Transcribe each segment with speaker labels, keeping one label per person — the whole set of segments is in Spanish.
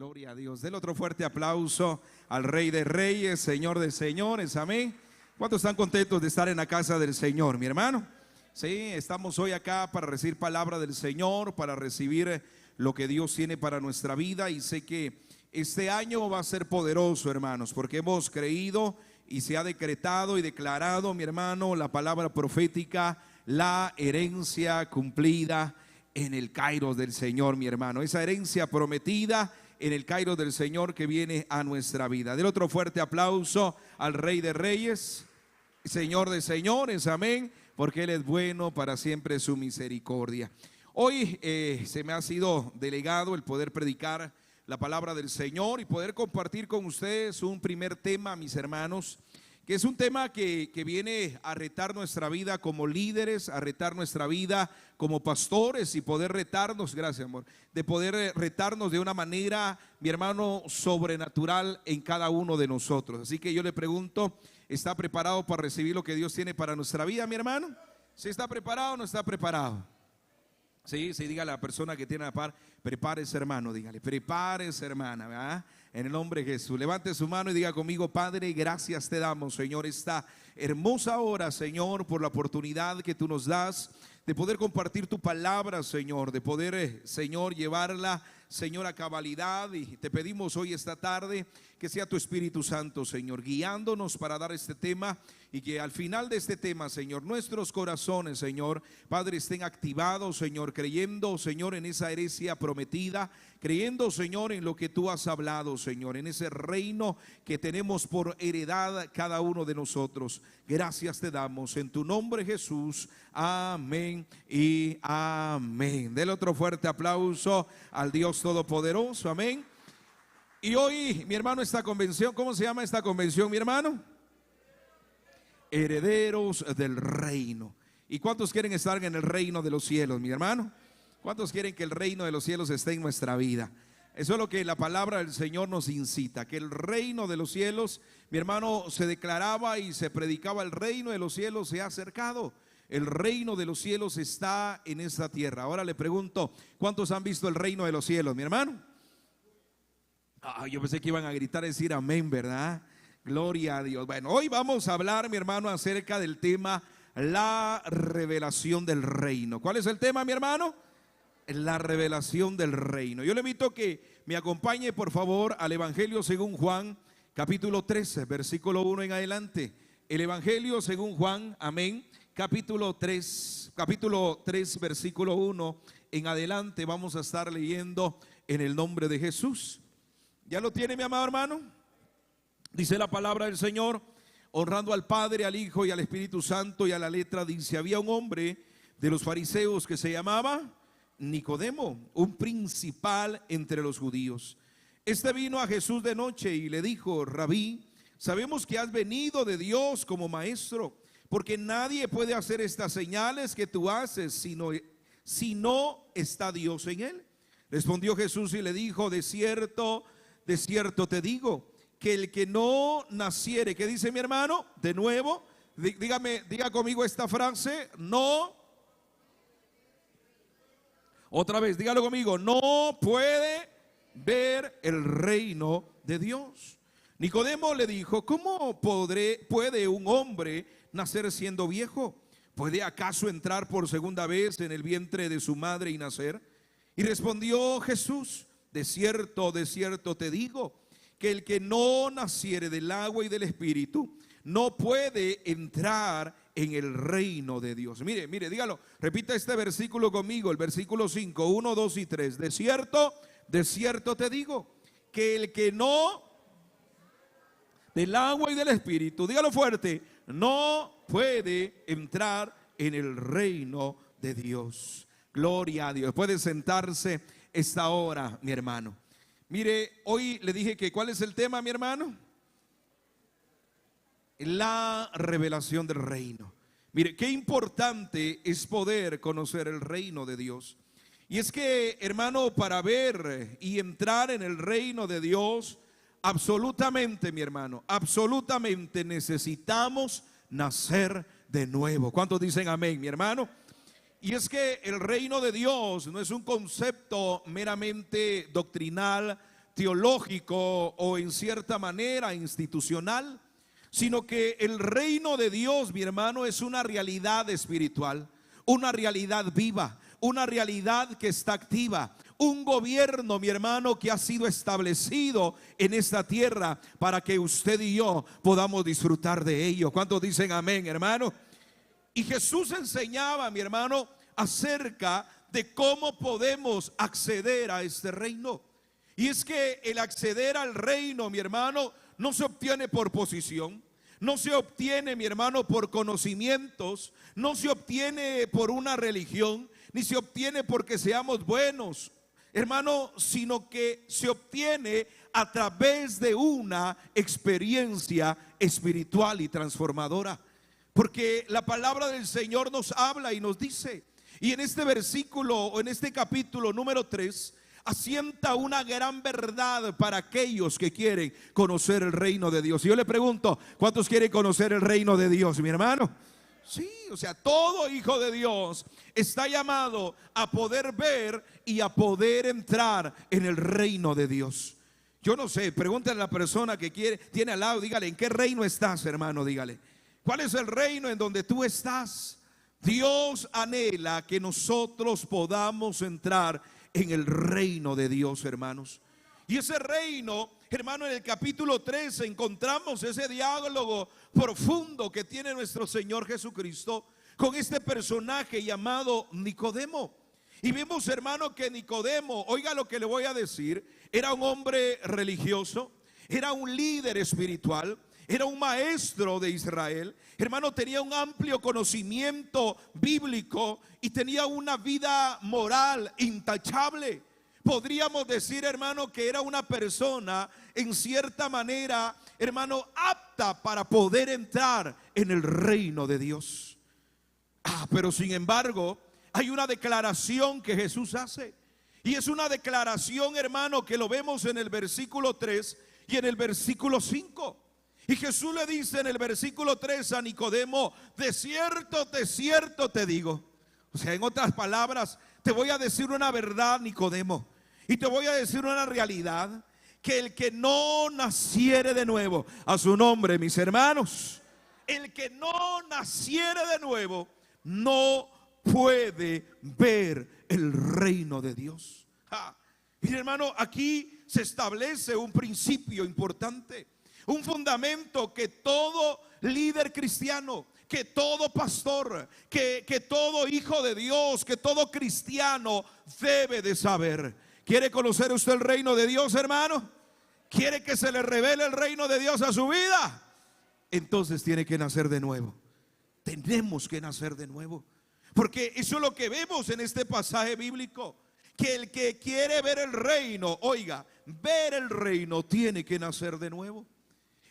Speaker 1: Gloria a Dios. Del otro fuerte aplauso al Rey de Reyes, Señor de Señores. Amén. ¿Cuántos están contentos de estar en la casa del Señor, mi hermano? Sí, estamos hoy acá para recibir palabra del Señor, para recibir lo que Dios tiene para nuestra vida. Y sé que este año va a ser poderoso, hermanos, porque hemos creído y se ha decretado y declarado, mi hermano, la palabra profética, la herencia cumplida en el Kairos del Señor, mi hermano. Esa herencia prometida en el Kairos del Señor que viene a nuestra vida. Del otro fuerte aplauso al Rey de Reyes, Señor de Señores, amén, porque Él es bueno, para siempre su misericordia. Hoy se me ha sido delegado el poder predicar la palabra del Señor y poder compartir con ustedes un primer tema, mis hermanos, que es un tema que viene a retar nuestra vida como líderes, a retar nuestra vida como pastores y poder retarnos, gracias amor, de poder retarnos de una manera, mi hermano, sobrenatural en cada uno de nosotros. Así que yo le pregunto, ¿está preparado para recibir lo que Dios tiene para nuestra vida, mi hermano? ¿Sí está preparado o no está preparado? Sí, dígale a la persona que tiene a la par, prepárese hermano, dígale, prepárese hermana, ¿verdad? En el nombre de Jesús, levante su mano y diga conmigo: Padre, gracias te damos, Señor, esta hermosa hora, Señor, por la oportunidad que tú nos das de poder compartir tu palabra, Señor, de poder, Señor, llevarla, Señor, a cabalidad. Y te pedimos hoy, esta tarde, que sea tu Espíritu Santo, Señor, guiándonos para dar este tema, y que al final de este tema, Señor, nuestros corazones, Señor, Padre, estén activados, Señor, creyendo, Señor, en esa herencia prometida, creyendo, Señor, en lo que tú has hablado, Señor, en ese reino que tenemos por heredad cada uno de nosotros. Gracias te damos en tu nombre, Jesús. Amén y amén. Del otro fuerte aplauso al Dios Todopoderoso. Amén. Y hoy, mi hermano, esta convención, ¿cómo se llama esta convención, mi hermano? Herederos del reino. ¿Y cuántos quieren estar en el reino de los cielos, mi hermano? ¿Cuántos quieren que el reino de los cielos esté en nuestra vida? Eso es lo que la palabra del Señor nos incita, que el reino de los cielos, mi hermano, se declaraba y se predicaba: el reino de los cielos se ha acercado. El reino de los cielos está en esta tierra. Ahora le pregunto, ¿cuántos han visto el reino de los cielos, mi hermano? Yo pensé que iban a gritar y decir amén, ¿verdad? Gloria a Dios. Bueno, hoy vamos a hablar, mi hermano, acerca del tema la revelación del reino. ¿Cuál es el tema, mi hermano? La revelación del reino. Yo le invito a que me acompañe, por favor, al Evangelio según Juan, capítulo 13, versículo 1 en adelante. El Evangelio según Juan, amén, capítulo 3, versículo 1 en adelante. Vamos a estar leyendo en el nombre de Jesús. ¿Ya lo tiene, mi amado hermano? Dice la palabra del Señor: honrando al Padre, al Hijo y al Espíritu Santo. Y a la letra dice: había un hombre de los fariseos que se llamaba Nicodemo, un principal entre los judíos. Este vino a Jesús de noche y le dijo: Rabí, sabemos que has venido de Dios como maestro, porque nadie puede hacer estas señales que tú haces si no está Dios en él. Respondió Jesús y le dijo: de cierto te digo, que el que no naciere, ¿qué dice mi hermano? De nuevo, diga conmigo esta frase: no. Otra vez, dígalo conmigo: no puede ver el reino de Dios. Nicodemo le dijo: ¿cómo puede un hombre nacer siendo viejo? ¿Puede acaso entrar por segunda vez en el vientre de su madre y nacer? Y respondió Jesús: de cierto te digo, que el que no naciere del agua y del Espíritu no puede entrar en el reino de Dios. Mire, dígalo, repita este versículo conmigo, el versículo 5, 1, 2 y 3. De cierto te digo, que el que no del agua y del Espíritu, dígalo fuerte, no puede entrar en el reino de Dios. Gloria a Dios. Puede sentarse esta hora, mi hermano. Mire, hoy le dije que ¿cuál es el tema, mi hermano? La revelación del reino. Mire, qué importante es poder conocer el reino de Dios. Y es que, hermano, para ver y entrar en el reino de Dios, absolutamente, mi hermano, absolutamente necesitamos nacer de nuevo. ¿Cuántos dicen amén, mi hermano? Y es que el reino de Dios no es un concepto meramente doctrinal, teológico o en cierta manera institucional, sino que el reino de Dios, mi hermano, es una realidad espiritual, una realidad viva, una realidad que está activa, un gobierno, mi hermano, que ha sido establecido en esta tierra para que usted y yo podamos disfrutar de ello. ¿Cuántos dicen amén, hermano? Y Jesús enseñaba, mi hermano, acerca de cómo podemos acceder a este reino. Y es que el acceder al reino, mi hermano, no se obtiene por posición, no se obtiene, mi hermano, por conocimientos, no se obtiene por una religión, ni se obtiene porque seamos buenos, hermano, sino que se obtiene a través de una experiencia espiritual y transformadora. Porque la palabra del Señor nos habla y nos dice, y en este versículo o en este capítulo número 3, asienta una gran verdad para aquellos que quieren conocer el reino de Dios. Y yo le pregunto, ¿cuántos quieren conocer el reino de Dios, mi hermano? Sí, o sea, todo hijo de Dios está llamado a poder ver y a poder entrar en el reino de Dios. Yo no sé, pregúntale a la persona que tiene al lado, dígale, ¿en qué reino estás, hermano? Dígale, ¿cuál es el reino en donde tú estás? Dios anhela que nosotros podamos entrar en el reino de Dios, hermanos. Y ese reino, hermano, en el capítulo 3 encontramos ese diálogo profundo que tiene nuestro Señor Jesucristo con este personaje llamado Nicodemo. Y vemos, hermano, que Nicodemo, oiga lo que le voy a decir, era un hombre religioso, era un líder espiritual, era un maestro de Israel, hermano, tenía un amplio conocimiento bíblico y tenía una vida moral intachable. Podríamos decir, hermano, que era una persona en cierta manera, hermano, apta para poder entrar en el reino de Dios. Pero sin embargo, hay una declaración que Jesús hace. Y es una declaración, hermano, que lo vemos en el versículo 3 y en el versículo 5. Y Jesús le dice en el versículo 3 a Nicodemo, de cierto te digo. O sea, en otras palabras, te voy a decir una verdad, Nicodemo, y te voy a decir una realidad, que el que no naciere de nuevo, a su nombre, mis hermanos, el que no naciere de nuevo no puede ver el reino de Dios. Mire, hermano, aquí se establece un principio importante, un fundamento que todo líder cristiano, que todo pastor, que todo hijo de Dios, que todo cristiano debe de saber. ¿Quiere conocer usted el reino de Dios, hermano? ¿Quiere que se le revele el reino de Dios a su vida? Entonces tiene que nacer de nuevo. Tenemos que nacer de nuevo, porque eso es lo que vemos en este pasaje bíblico, que el que quiere ver el reino, oiga, ver el reino, tiene que nacer de nuevo.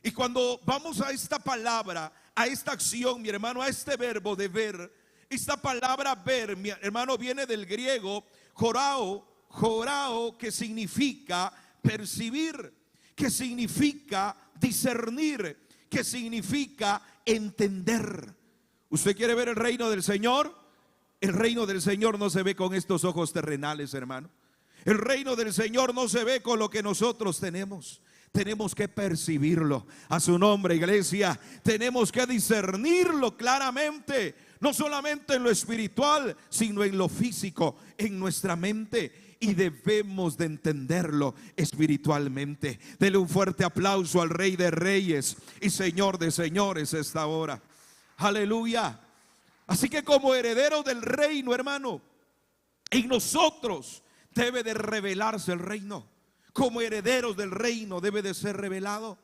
Speaker 1: Y cuando vamos a esta palabra, a esta acción, mi hermano, a este verbo de ver, esta palabra ver, mi hermano, viene del griego jorao, que significa percibir, que significa discernir, que significa entender. ¿Usted quiere ver el reino del Señor? El reino del Señor no se ve con estos ojos terrenales, hermano. El reino del Señor no se ve con lo que nosotros tenemos. Tenemos que percibirlo. A su nombre, iglesia. Tenemos que discernirlo claramente, no solamente en lo espiritual, sino en lo físico, en nuestra mente. Y debemos de entenderlo espiritualmente. Dele un fuerte aplauso al Rey de Reyes y Señor de Señores esta hora. Aleluya. Así que como herederos del reino, hermano, en nosotros debe de revelarse el reino. Como herederos del reino debe de ser revelado.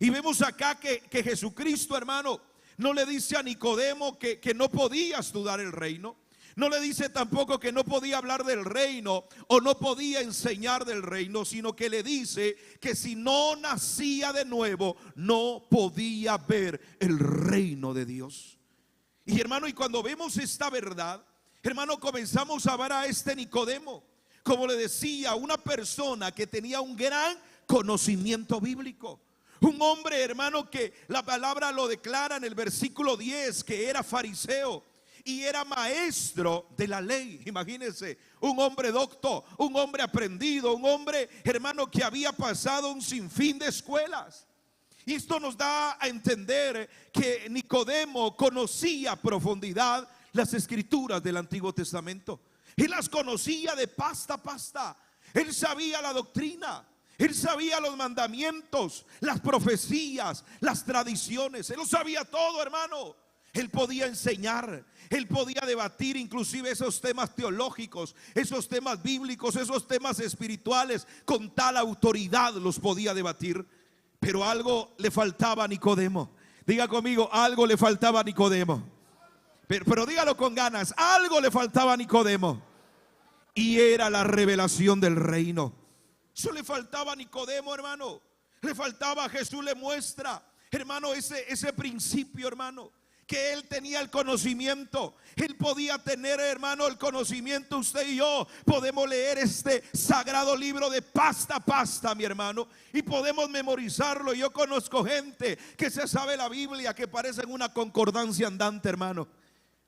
Speaker 1: Y vemos acá que Jesucristo, hermano, no le dice a Nicodemo que no podía estudiar el reino. No le dice tampoco que no podía hablar del reino o no podía enseñar del reino, sino que le dice que si no nacía de nuevo no podía ver el reino de Dios. Y hermano, y cuando vemos esta verdad, hermano, comenzamos a ver a este Nicodemo, como le decía, una persona que tenía un gran conocimiento bíblico. Un hombre, hermano, que la palabra lo declara en el versículo 10, que era fariseo. y era maestro de la ley. Imagínense, un hombre docto, un hombre aprendido, un hombre, hermano, que había pasado un sinfín de escuelas. Y esto nos da a entender que Nicodemo conocía a profundidad las escrituras del Antiguo Testamento. Él las conocía de pasta a pasta. Él sabía la doctrina. Él sabía los mandamientos, las profecías, las tradiciones. Él lo sabía todo, hermano. Él podía enseñar, él podía debatir inclusive esos temas teológicos, esos temas bíblicos, esos temas espirituales. Con tal autoridad los podía debatir. Pero algo le faltaba a Nicodemo. Diga conmigo, algo le faltaba a Nicodemo. Pero dígalo con ganas, algo le faltaba a Nicodemo. Y era la revelación del reino. Eso le faltaba a Nicodemo, hermano. Le faltaba. Jesús le muestra, hermano, ese principio, hermano, que él tenía el conocimiento. Él podía tener, hermano, el conocimiento. Usted y yo podemos leer este sagrado libro de pasta a pasta, mi hermano, y podemos memorizarlo. Yo conozco gente que se sabe la Biblia, que parecen una concordancia andante, hermano.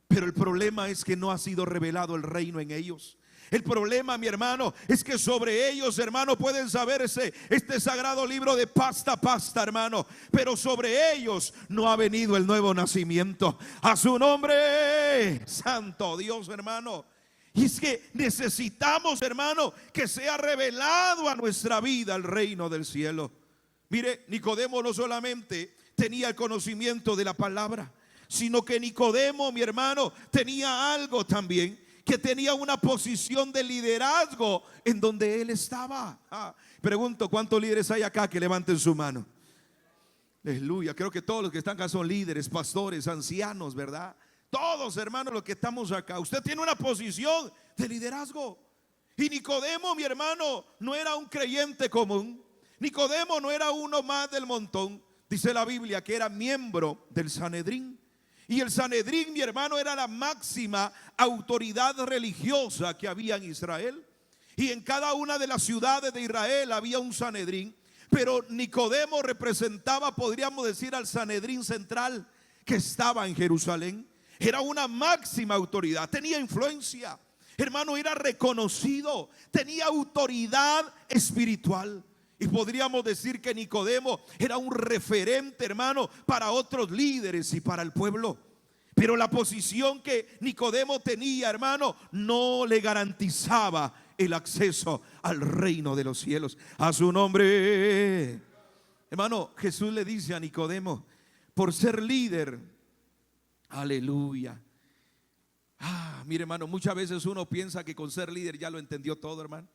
Speaker 1: Pero el problema es que no ha sido revelado el reino en ellos. El problema, mi hermano, es que sobre ellos, hermano, pueden saber este sagrado libro de pasta a pasta, hermano, pero sobre ellos no ha venido el nuevo nacimiento. A su nombre, santo Dios, hermano. Y es que necesitamos, hermano, que sea revelado a nuestra vida el reino del cielo. Mire, Nicodemo no solamente tenía el conocimiento de la palabra, sino que Nicodemo, mi hermano, tenía algo también, que tenía una posición de liderazgo en donde él estaba. Pregunto, ¿cuántos líderes hay acá que levanten su mano? Aleluya. Creo que todos los que están acá son líderes, pastores, ancianos, ¿verdad? Todos, hermanos, los que estamos acá. Usted tiene una posición de liderazgo. Y Nicodemo, mi hermano, no era un creyente común. Nicodemo no era uno más del montón. Dice la Biblia que era miembro del Sanedrín. Y el Sanedrín, mi hermano, era la máxima autoridad religiosa que había en Israel. Y en cada una de las ciudades de Israel había un Sanedrín. Pero Nicodemo representaba, podríamos decir, al Sanedrín central que estaba en Jerusalén. Era una máxima autoridad, tenía influencia, hermano, era reconocido, tenía autoridad espiritual. Y podríamos decir que Nicodemo era un referente, hermano, para otros líderes y para el pueblo. Pero la posición que Nicodemo tenía, hermano, no le garantizaba el acceso al reino de los cielos. A su nombre. Hermano, Jesús le dice a Nicodemo, por ser líder, aleluya. Mire, hermano, muchas veces uno piensa que con ser líder ya lo entendió todo, hermano.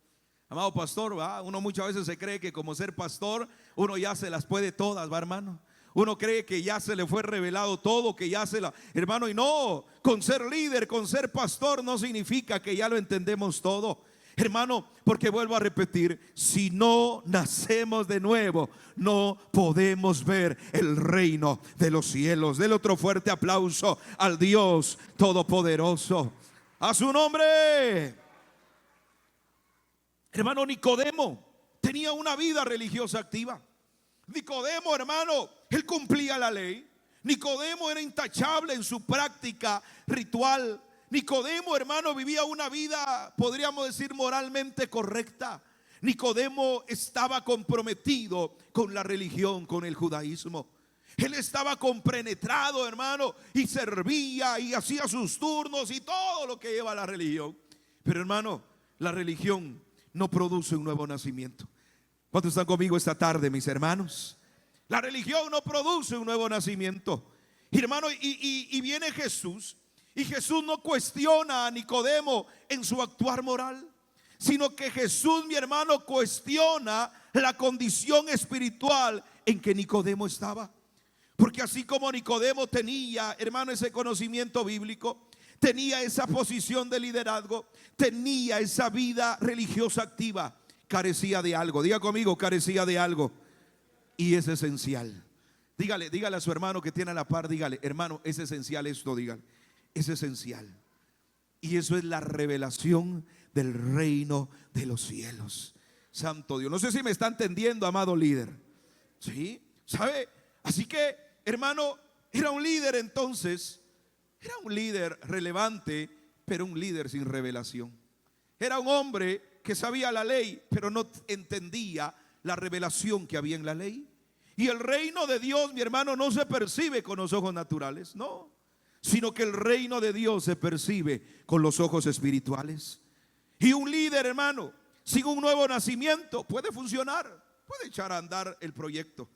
Speaker 1: Amado pastor, ¿va? Uno muchas veces se cree que como ser pastor uno ya se las puede todas, ¿va, hermano? Uno cree que ya se le fue revelado todo, que ya hermano, y no, con ser líder, con ser pastor no significa que ya lo entendemos todo, hermano, porque vuelvo a repetir, si no nacemos de nuevo, no podemos ver el reino de los cielos. Dele otro fuerte aplauso al Dios Todopoderoso. A su nombre. Hermano, Nicodemo tenía una vida religiosa activa. Nicodemo, hermano, él cumplía la ley. Nicodemo era intachable en su práctica ritual. Nicodemo, hermano, vivía una vida, podríamos decir, moralmente correcta. Nicodemo estaba comprometido con la religión, con el judaísmo. Él estaba compenetrado, hermano, y servía y hacía sus turnos y todo lo que lleva la religión. Pero, hermano, la religión no produce un nuevo nacimiento. ¿Cuántos están conmigo esta tarde, mis hermanos? La religión no produce un nuevo nacimiento. Y, hermano, y viene Jesús. Y Jesús no cuestiona a Nicodemo en su actuar moral, sino que Jesús, mi hermano, cuestiona la condición espiritual en que Nicodemo estaba. Porque así como Nicodemo tenía, hermano, ese conocimiento bíblico, tenía esa posición de liderazgo, tenía esa vida religiosa activa, carecía de algo. Diga conmigo, carecía de algo. Y es esencial. Dígale a su hermano que tiene a la par, dígale, hermano, es esencial esto, dígale. Es esencial. Y eso es la revelación del reino de los cielos. Santo Dios. No sé si me está entendiendo, amado líder. ¿Sí? ¿Sabe? Así que, hermano, era un líder entonces, Era un líder relevante, pero un líder sin revelación. Era un hombre que sabía la ley, pero no entendía la revelación que había en la ley. Y el reino de Dios, mi hermano, no se percibe con los ojos naturales, no, sino que el reino de Dios se percibe con los ojos espirituales. Y un líder, hermano, sin un nuevo nacimiento puede funcionar, puede echar a andar el proyecto,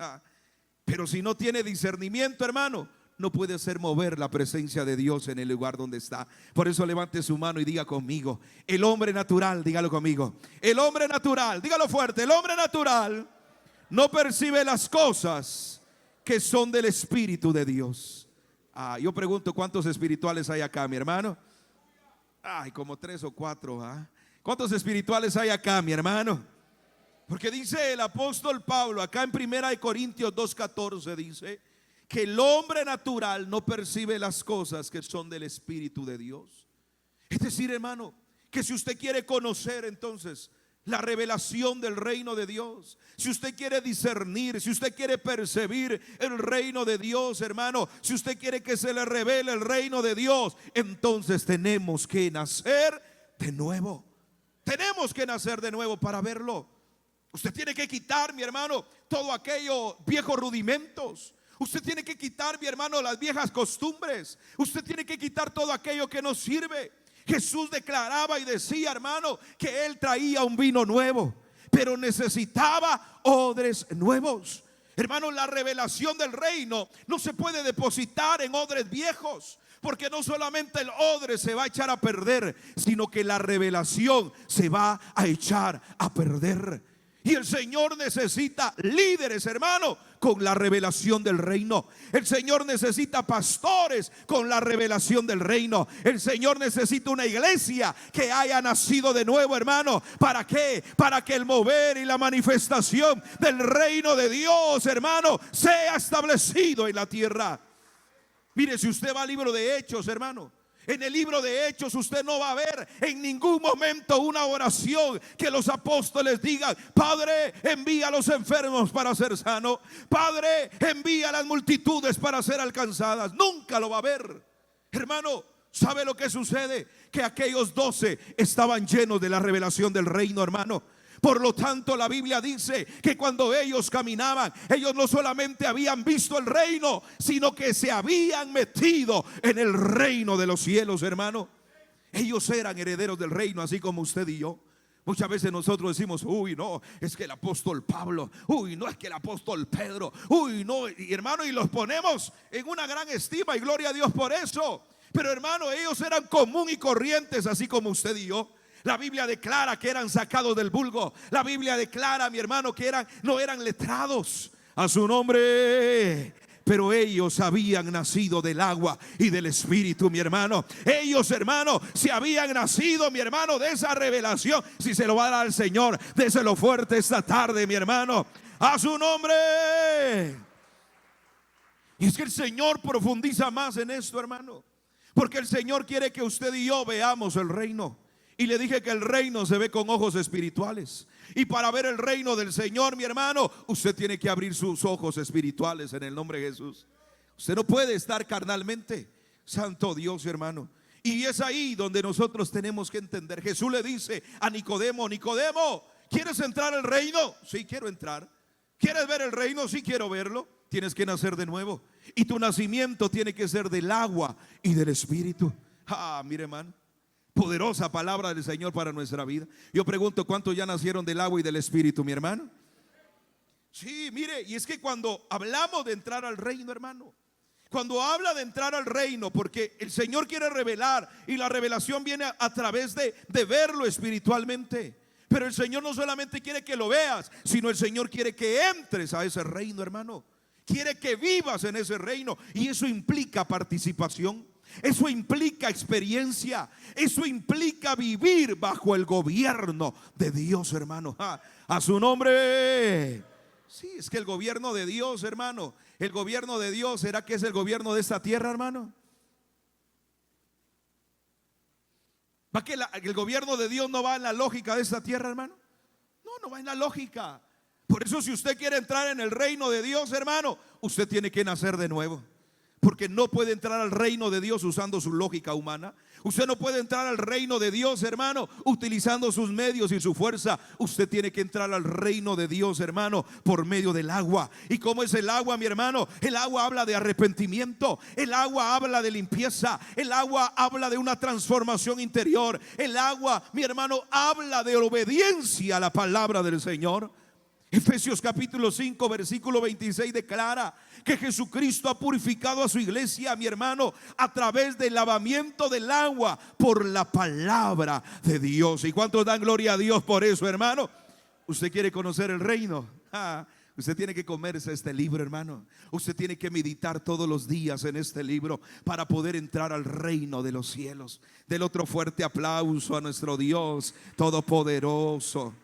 Speaker 1: pero si no tiene discernimiento, hermano, no puede hacer mover la presencia de Dios en el lugar donde está. Por eso levante su mano y diga conmigo: el hombre natural, dígalo conmigo, el hombre natural, dígalo fuerte, el hombre natural no percibe las cosas que son del Espíritu de Dios. Yo pregunto, ¿cuántos espirituales hay acá, mi hermano? Hay como 3 o 4. ¿Cuántos espirituales hay acá, mi hermano? Porque dice el apóstol Pablo acá en 1 Corintios 2:14, dice que el hombre natural no percibe las cosas que son del Espíritu de Dios. Es decir, hermano, que si usted quiere conocer entonces la revelación del reino de Dios, si usted quiere discernir, si usted quiere percibir el reino de Dios, hermano, si usted quiere que se le revele el reino de Dios, entonces tenemos que nacer de nuevo. Tenemos que nacer de nuevo para verlo. Usted tiene que quitar, mi hermano, todo aquello viejos rudimentos. Usted tiene que quitar, mi hermano, las viejas costumbres. Usted tiene que quitar todo aquello que no sirve. Jesús declaraba y decía, hermano, que Él traía un vino nuevo, pero necesitaba odres nuevos. Hermano, la revelación del reino no se puede depositar en odres viejos, porque no solamente el odre se va a echar a perder, sino que la revelación se va a echar a perder. Y el Señor necesita líderes, hermano, con la revelación del reino. El Señor necesita pastores con la revelación del reino. El Señor necesita una iglesia que haya nacido de nuevo, hermano. ¿Para qué? Para que el mover y la manifestación del reino de Dios, hermano, sea establecido en la tierra. Mire, si usted va al libro de Hechos, hermano, en el libro de Hechos usted no va a ver en ningún momento una oración que los apóstoles digan: Padre, envía a los enfermos para ser sanos, Padre, envía a las multitudes para ser alcanzadas. Nunca lo va a ver. Hermano, ¿sabe lo que sucede? Que aquellos 12 estaban llenos de la revelación del reino, hermano. Por lo tanto, la Biblia dice que cuando ellos caminaban, ellos no solamente habían visto el reino, sino que se habían metido en el reino de los cielos, hermano. Ellos eran herederos del reino, así como usted y yo. Muchas veces nosotros decimos: uy, no, es que el apóstol Pablo, uy, no, es que el apóstol Pedro, uy, no, y hermano, y los ponemos en una gran estima, y gloria a Dios por eso. Pero hermano, ellos eran común y corrientes, así como usted y yo. La Biblia declara que eran sacados del vulgo. La Biblia declara, mi hermano, que no eran letrados. A su nombre. Pero ellos habían nacido del agua y del Espíritu, mi hermano. Ellos, hermano, se habían nacido, mi hermano, de esa revelación. Si se lo va a dar al Señor, déselo fuerte esta tarde, mi hermano. A su nombre. Y es que el Señor profundiza más en esto, hermano, porque el Señor quiere que usted y yo veamos el reino. Y le dije que el reino se ve con ojos espirituales. Y para ver el reino del Señor, mi hermano, usted tiene que abrir sus ojos espirituales en el nombre de Jesús. Usted no puede estar carnalmente. Santo Dios, hermano. Y es ahí donde nosotros tenemos que entender. Jesús le dice a Nicodemo: Nicodemo, ¿quieres entrar al reino? Sí, quiero entrar. ¿Quieres ver el reino? Sí, quiero verlo. Tienes que nacer de nuevo. Y tu nacimiento tiene que ser del agua y del Espíritu. Mire, hermano, poderosa palabra del Señor para nuestra vida. Yo pregunto: ¿cuántos ya nacieron del agua y del Espíritu, mi hermano? Sí, mire, y es que cuando hablamos de entrar al reino, hermano, cuando habla de entrar al reino, porque el Señor quiere revelar, y la revelación viene a través de verlo espiritualmente. Pero el Señor no solamente quiere que lo veas, sino el Señor quiere que entres a ese reino, hermano. Quiere que vivas en ese reino, y eso implica participación. Eso implica experiencia. Eso implica vivir bajo el gobierno de Dios, hermano. A su nombre. Sí, es que el gobierno de Dios, hermano, el gobierno de Dios, ¿será que es el gobierno de esta tierra, hermano? ¿Va que el gobierno de Dios no va en la lógica de esta tierra, hermano? No, no va en la lógica. Por eso, si usted quiere entrar en el reino de Dios, hermano, usted tiene que nacer de nuevo. porque no puede entrar al reino de Dios usando su lógica humana. Usted no puede entrar al reino de Dios, hermano, utilizando sus medios y su fuerza. Usted tiene que entrar al reino de Dios, hermano, por medio del agua. ¿Y cómo es el agua, mi hermano? El agua habla de arrepentimiento. El agua habla de limpieza. El agua habla de una transformación interior. El agua, mi hermano, habla de obediencia a la palabra del Señor. Efesios capítulo 5 versículo 26 declara que Jesucristo ha purificado a su iglesia, mi hermano, a través del lavamiento del agua por la palabra de Dios. ¿Y cuántos dan gloria a Dios por eso, hermano? ¿Usted quiere conocer el reino? Usted tiene que comerse este libro, hermano. Usted tiene que meditar todos los días en este libro para poder entrar al reino de los cielos. Del otro fuerte aplauso a nuestro Dios todopoderoso.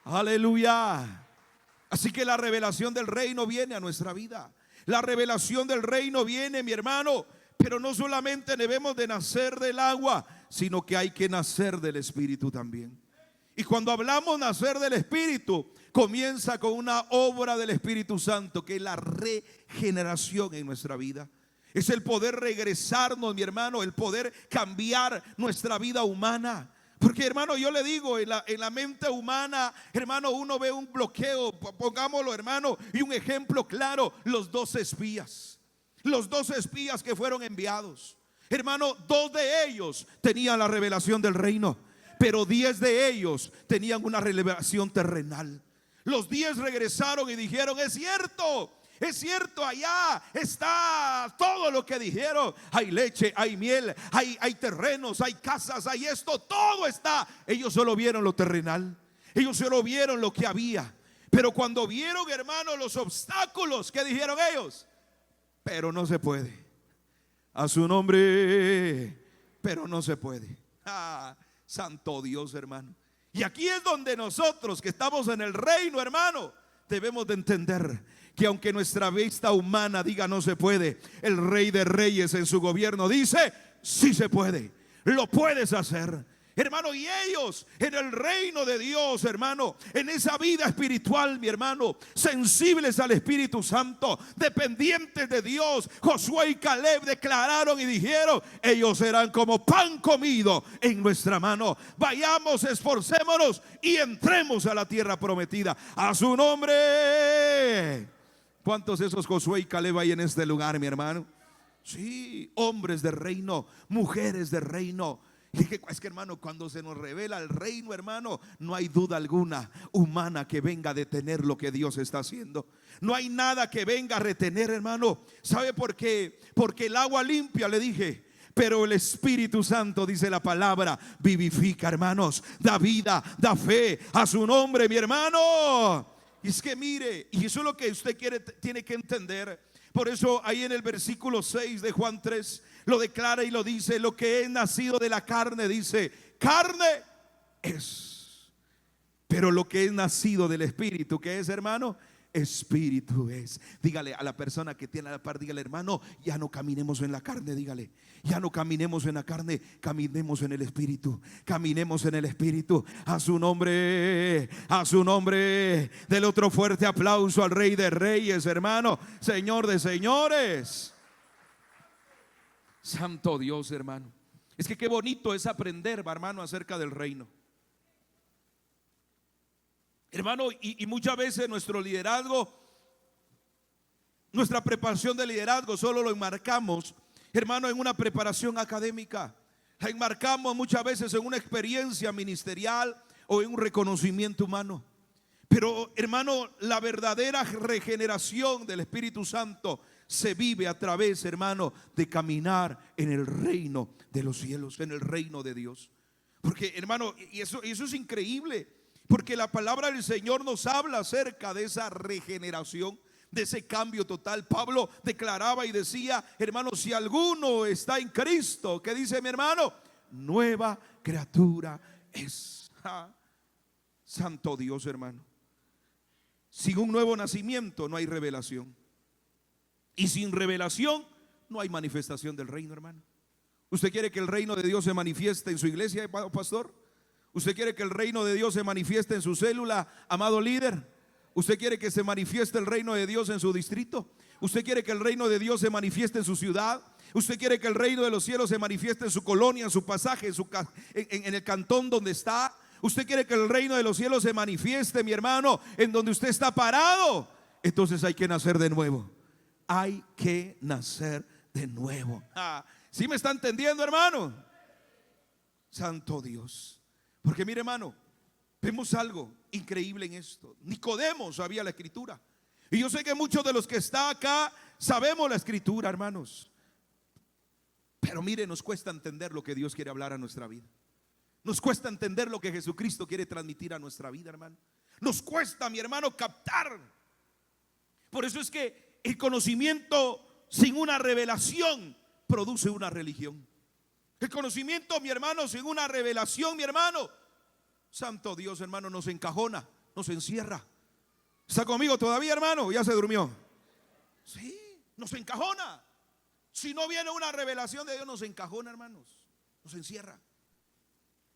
Speaker 1: Aleluya. Así que la revelación del reino viene a nuestra vida. La revelación del reino viene, mi hermano, pero no solamente debemos de nacer del agua, sino que hay que nacer del Espíritu también. Y cuando hablamos nacer del Espíritu, comienza con una obra del Espíritu Santo, que es la regeneración en nuestra vida. Es el poder regresarnos, mi hermano, el poder cambiar nuestra vida humana. Porque, hermano, yo le digo, en la mente humana, hermano, uno ve un bloqueo, pongámoslo, hermano, y un ejemplo claro: los 12 espías. Los 12 espías que fueron enviados, hermano, 2 de ellos tenían la revelación del reino, pero 10 de ellos tenían una revelación terrenal. Los 10 regresaron y dijeron: es cierto, allá está todo lo que dijeron. Hay leche, hay miel, hay terrenos, hay casas, hay esto, todo está. Ellos solo vieron lo terrenal. Ellos solo vieron lo que había. Pero cuando vieron, hermano, los obstáculos, ¿qué dijeron ellos? Pero no se puede. A su nombre, pero no se puede. Santo Dios, hermano. Y aquí es donde nosotros que estamos en el reino, hermano, debemos de entender que aunque nuestra vista humana diga no se puede, el Rey de Reyes en su gobierno dice sí se puede, lo puedes hacer, hermano. Y ellos en el reino de Dios, hermano, en esa vida espiritual, mi hermano, sensibles al Espíritu Santo, dependientes de Dios, Josué y Caleb declararon y dijeron: ellos serán como pan comido en nuestra mano. Vayamos, esforcémonos y entremos a la tierra prometida. A su nombre. ¿Cuántos de esos Josué y Caleb hay en este lugar, mi hermano? Sí, hombres de reino, mujeres de reino. Es que, hermano, cuando se nos revela el reino, hermano, no hay duda alguna humana que venga a detener lo que Dios está haciendo. No hay nada que venga a retener, hermano. ¿Sabe por qué? Porque el agua limpia, le dije, pero el Espíritu Santo, dice la palabra, vivifica, hermanos, da vida, da fe. A su nombre, mi hermano. Y es que mire, y eso es lo que usted tiene que entender. Por eso ahí en el versículo 6 de Juan 3 lo declara y lo dice: lo que es nacido de la carne, dice, carne es. Pero lo que es nacido del Espíritu, ¿qué es, hermano? Espíritu es. Dígale a la persona que tiene a la par, dígale: hermano, ya no caminemos en la carne. Dígale: ya no caminemos en la carne, caminemos en el Espíritu. Caminemos en el Espíritu. A su nombre, a su nombre. Del otro fuerte aplauso al Rey de Reyes, hermano, Señor de señores. Santo Dios, hermano. Es que qué bonito es aprender, hermano, acerca del reino. Hermano, y muchas veces nuestro liderazgo, nuestra preparación de liderazgo solo lo enmarcamos, hermano, en una preparación académica. La enmarcamos muchas veces en una experiencia ministerial o en un reconocimiento humano. Pero, hermano, la verdadera regeneración del Espíritu Santo se vive a través, hermano, de caminar en el reino de los cielos, en el reino de Dios. Porque, hermano, y eso es increíble. Porque la palabra del Señor nos habla acerca de esa regeneración, de ese cambio total. Pablo declaraba y decía: hermano, si alguno está en Cristo, ¿qué dice mi hermano? Nueva criatura es. Santo Dios, hermano. Sin un nuevo nacimiento no hay revelación. Y sin revelación no hay manifestación del reino, hermano. ¿Usted quiere que el reino de Dios se manifieste en su iglesia, pastor? ¿Usted quiere que el reino de Dios se manifieste en su célula, amado líder? ¿Usted quiere que se manifieste el reino de Dios en su distrito? ¿Usted quiere que el reino de Dios se manifieste en su ciudad? ¿Usted quiere que el reino de los cielos se manifieste en su colonia, en su pasaje, en el cantón donde está? ¿Usted quiere que el reino de los cielos se manifieste, mi hermano, en donde usted está parado? Entonces hay que nacer de nuevo. Hay que nacer de nuevo. ¿Sí me está entendiendo, hermano? Santo Dios. Porque mire, hermano, vemos algo increíble en esto. Nicodemo sabía la escritura. Y yo sé que muchos de los que están acá sabemos la escritura, hermanos. Pero mire, nos cuesta entender lo que Dios quiere hablar a nuestra vida. Nos cuesta entender lo que Jesucristo quiere transmitir a nuestra vida, hermano. Nos cuesta, mi hermano, captar. Por eso es que el conocimiento sin una revelación produce una religión. El conocimiento, mi hermano, sin una revelación, mi hermano, santo Dios, hermano, nos encajona, nos encierra. ¿Está conmigo todavía, hermano? ¿Ya se durmió? Sí, nos encajona. Si no viene una revelación de Dios, nos encajona, hermanos. Nos encierra.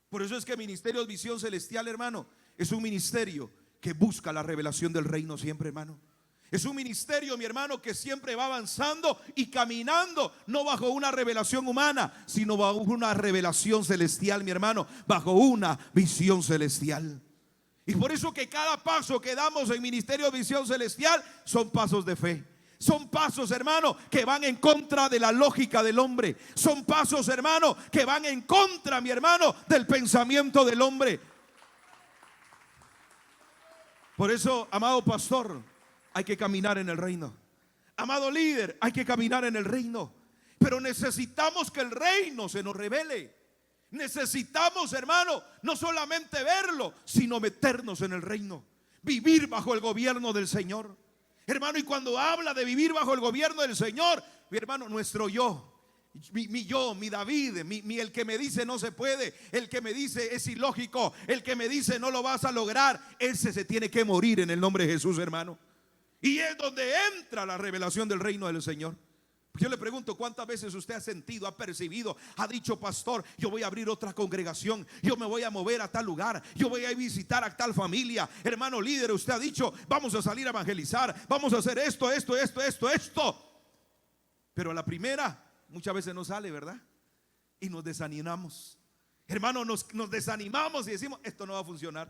Speaker 1: Por eso es que Ministerios Visión Celestial, hermano, es un ministerio que busca la revelación del reino siempre, hermano. Es un ministerio, mi hermano, que siempre va avanzando y caminando, no bajo una revelación humana, sino bajo una revelación celestial, mi hermano, bajo una visión celestial. Y por eso que cada paso que damos en Ministerio de Visión Celestial son pasos de fe. Son pasos, hermano, que van en contra de la lógica del hombre. Son pasos, hermano, que van en contra, mi hermano, del pensamiento del hombre. Por eso, amado pastor, hay que caminar en el reino. Amado líder, hay que caminar en el reino. Pero necesitamos que el reino se nos revele. Necesitamos, hermano, no solamente verlo, sino meternos en el reino. Vivir bajo el gobierno del Señor. Hermano, y cuando habla de vivir bajo el gobierno del Señor, mi hermano, nuestro yo, mi David, el que me dice no se puede, el que me dice es ilógico, el que me dice no lo vas a lograr, ese se tiene que morir en el nombre de Jesús, hermano. Y es donde entra la revelación del reino del Señor. Yo le pregunto, ¿cuántas veces usted ha sentido, ha percibido, ha dicho, pastor, yo voy a abrir otra congregación, yo me voy a mover a tal lugar, yo voy a visitar a tal familia? Hermano líder, usted ha dicho, vamos a salir a evangelizar, vamos a hacer esto. Pero a la primera muchas veces no sale, ¿verdad? Y nos desanimamos. Hermano, nos desanimamos y decimos, esto no va a funcionar.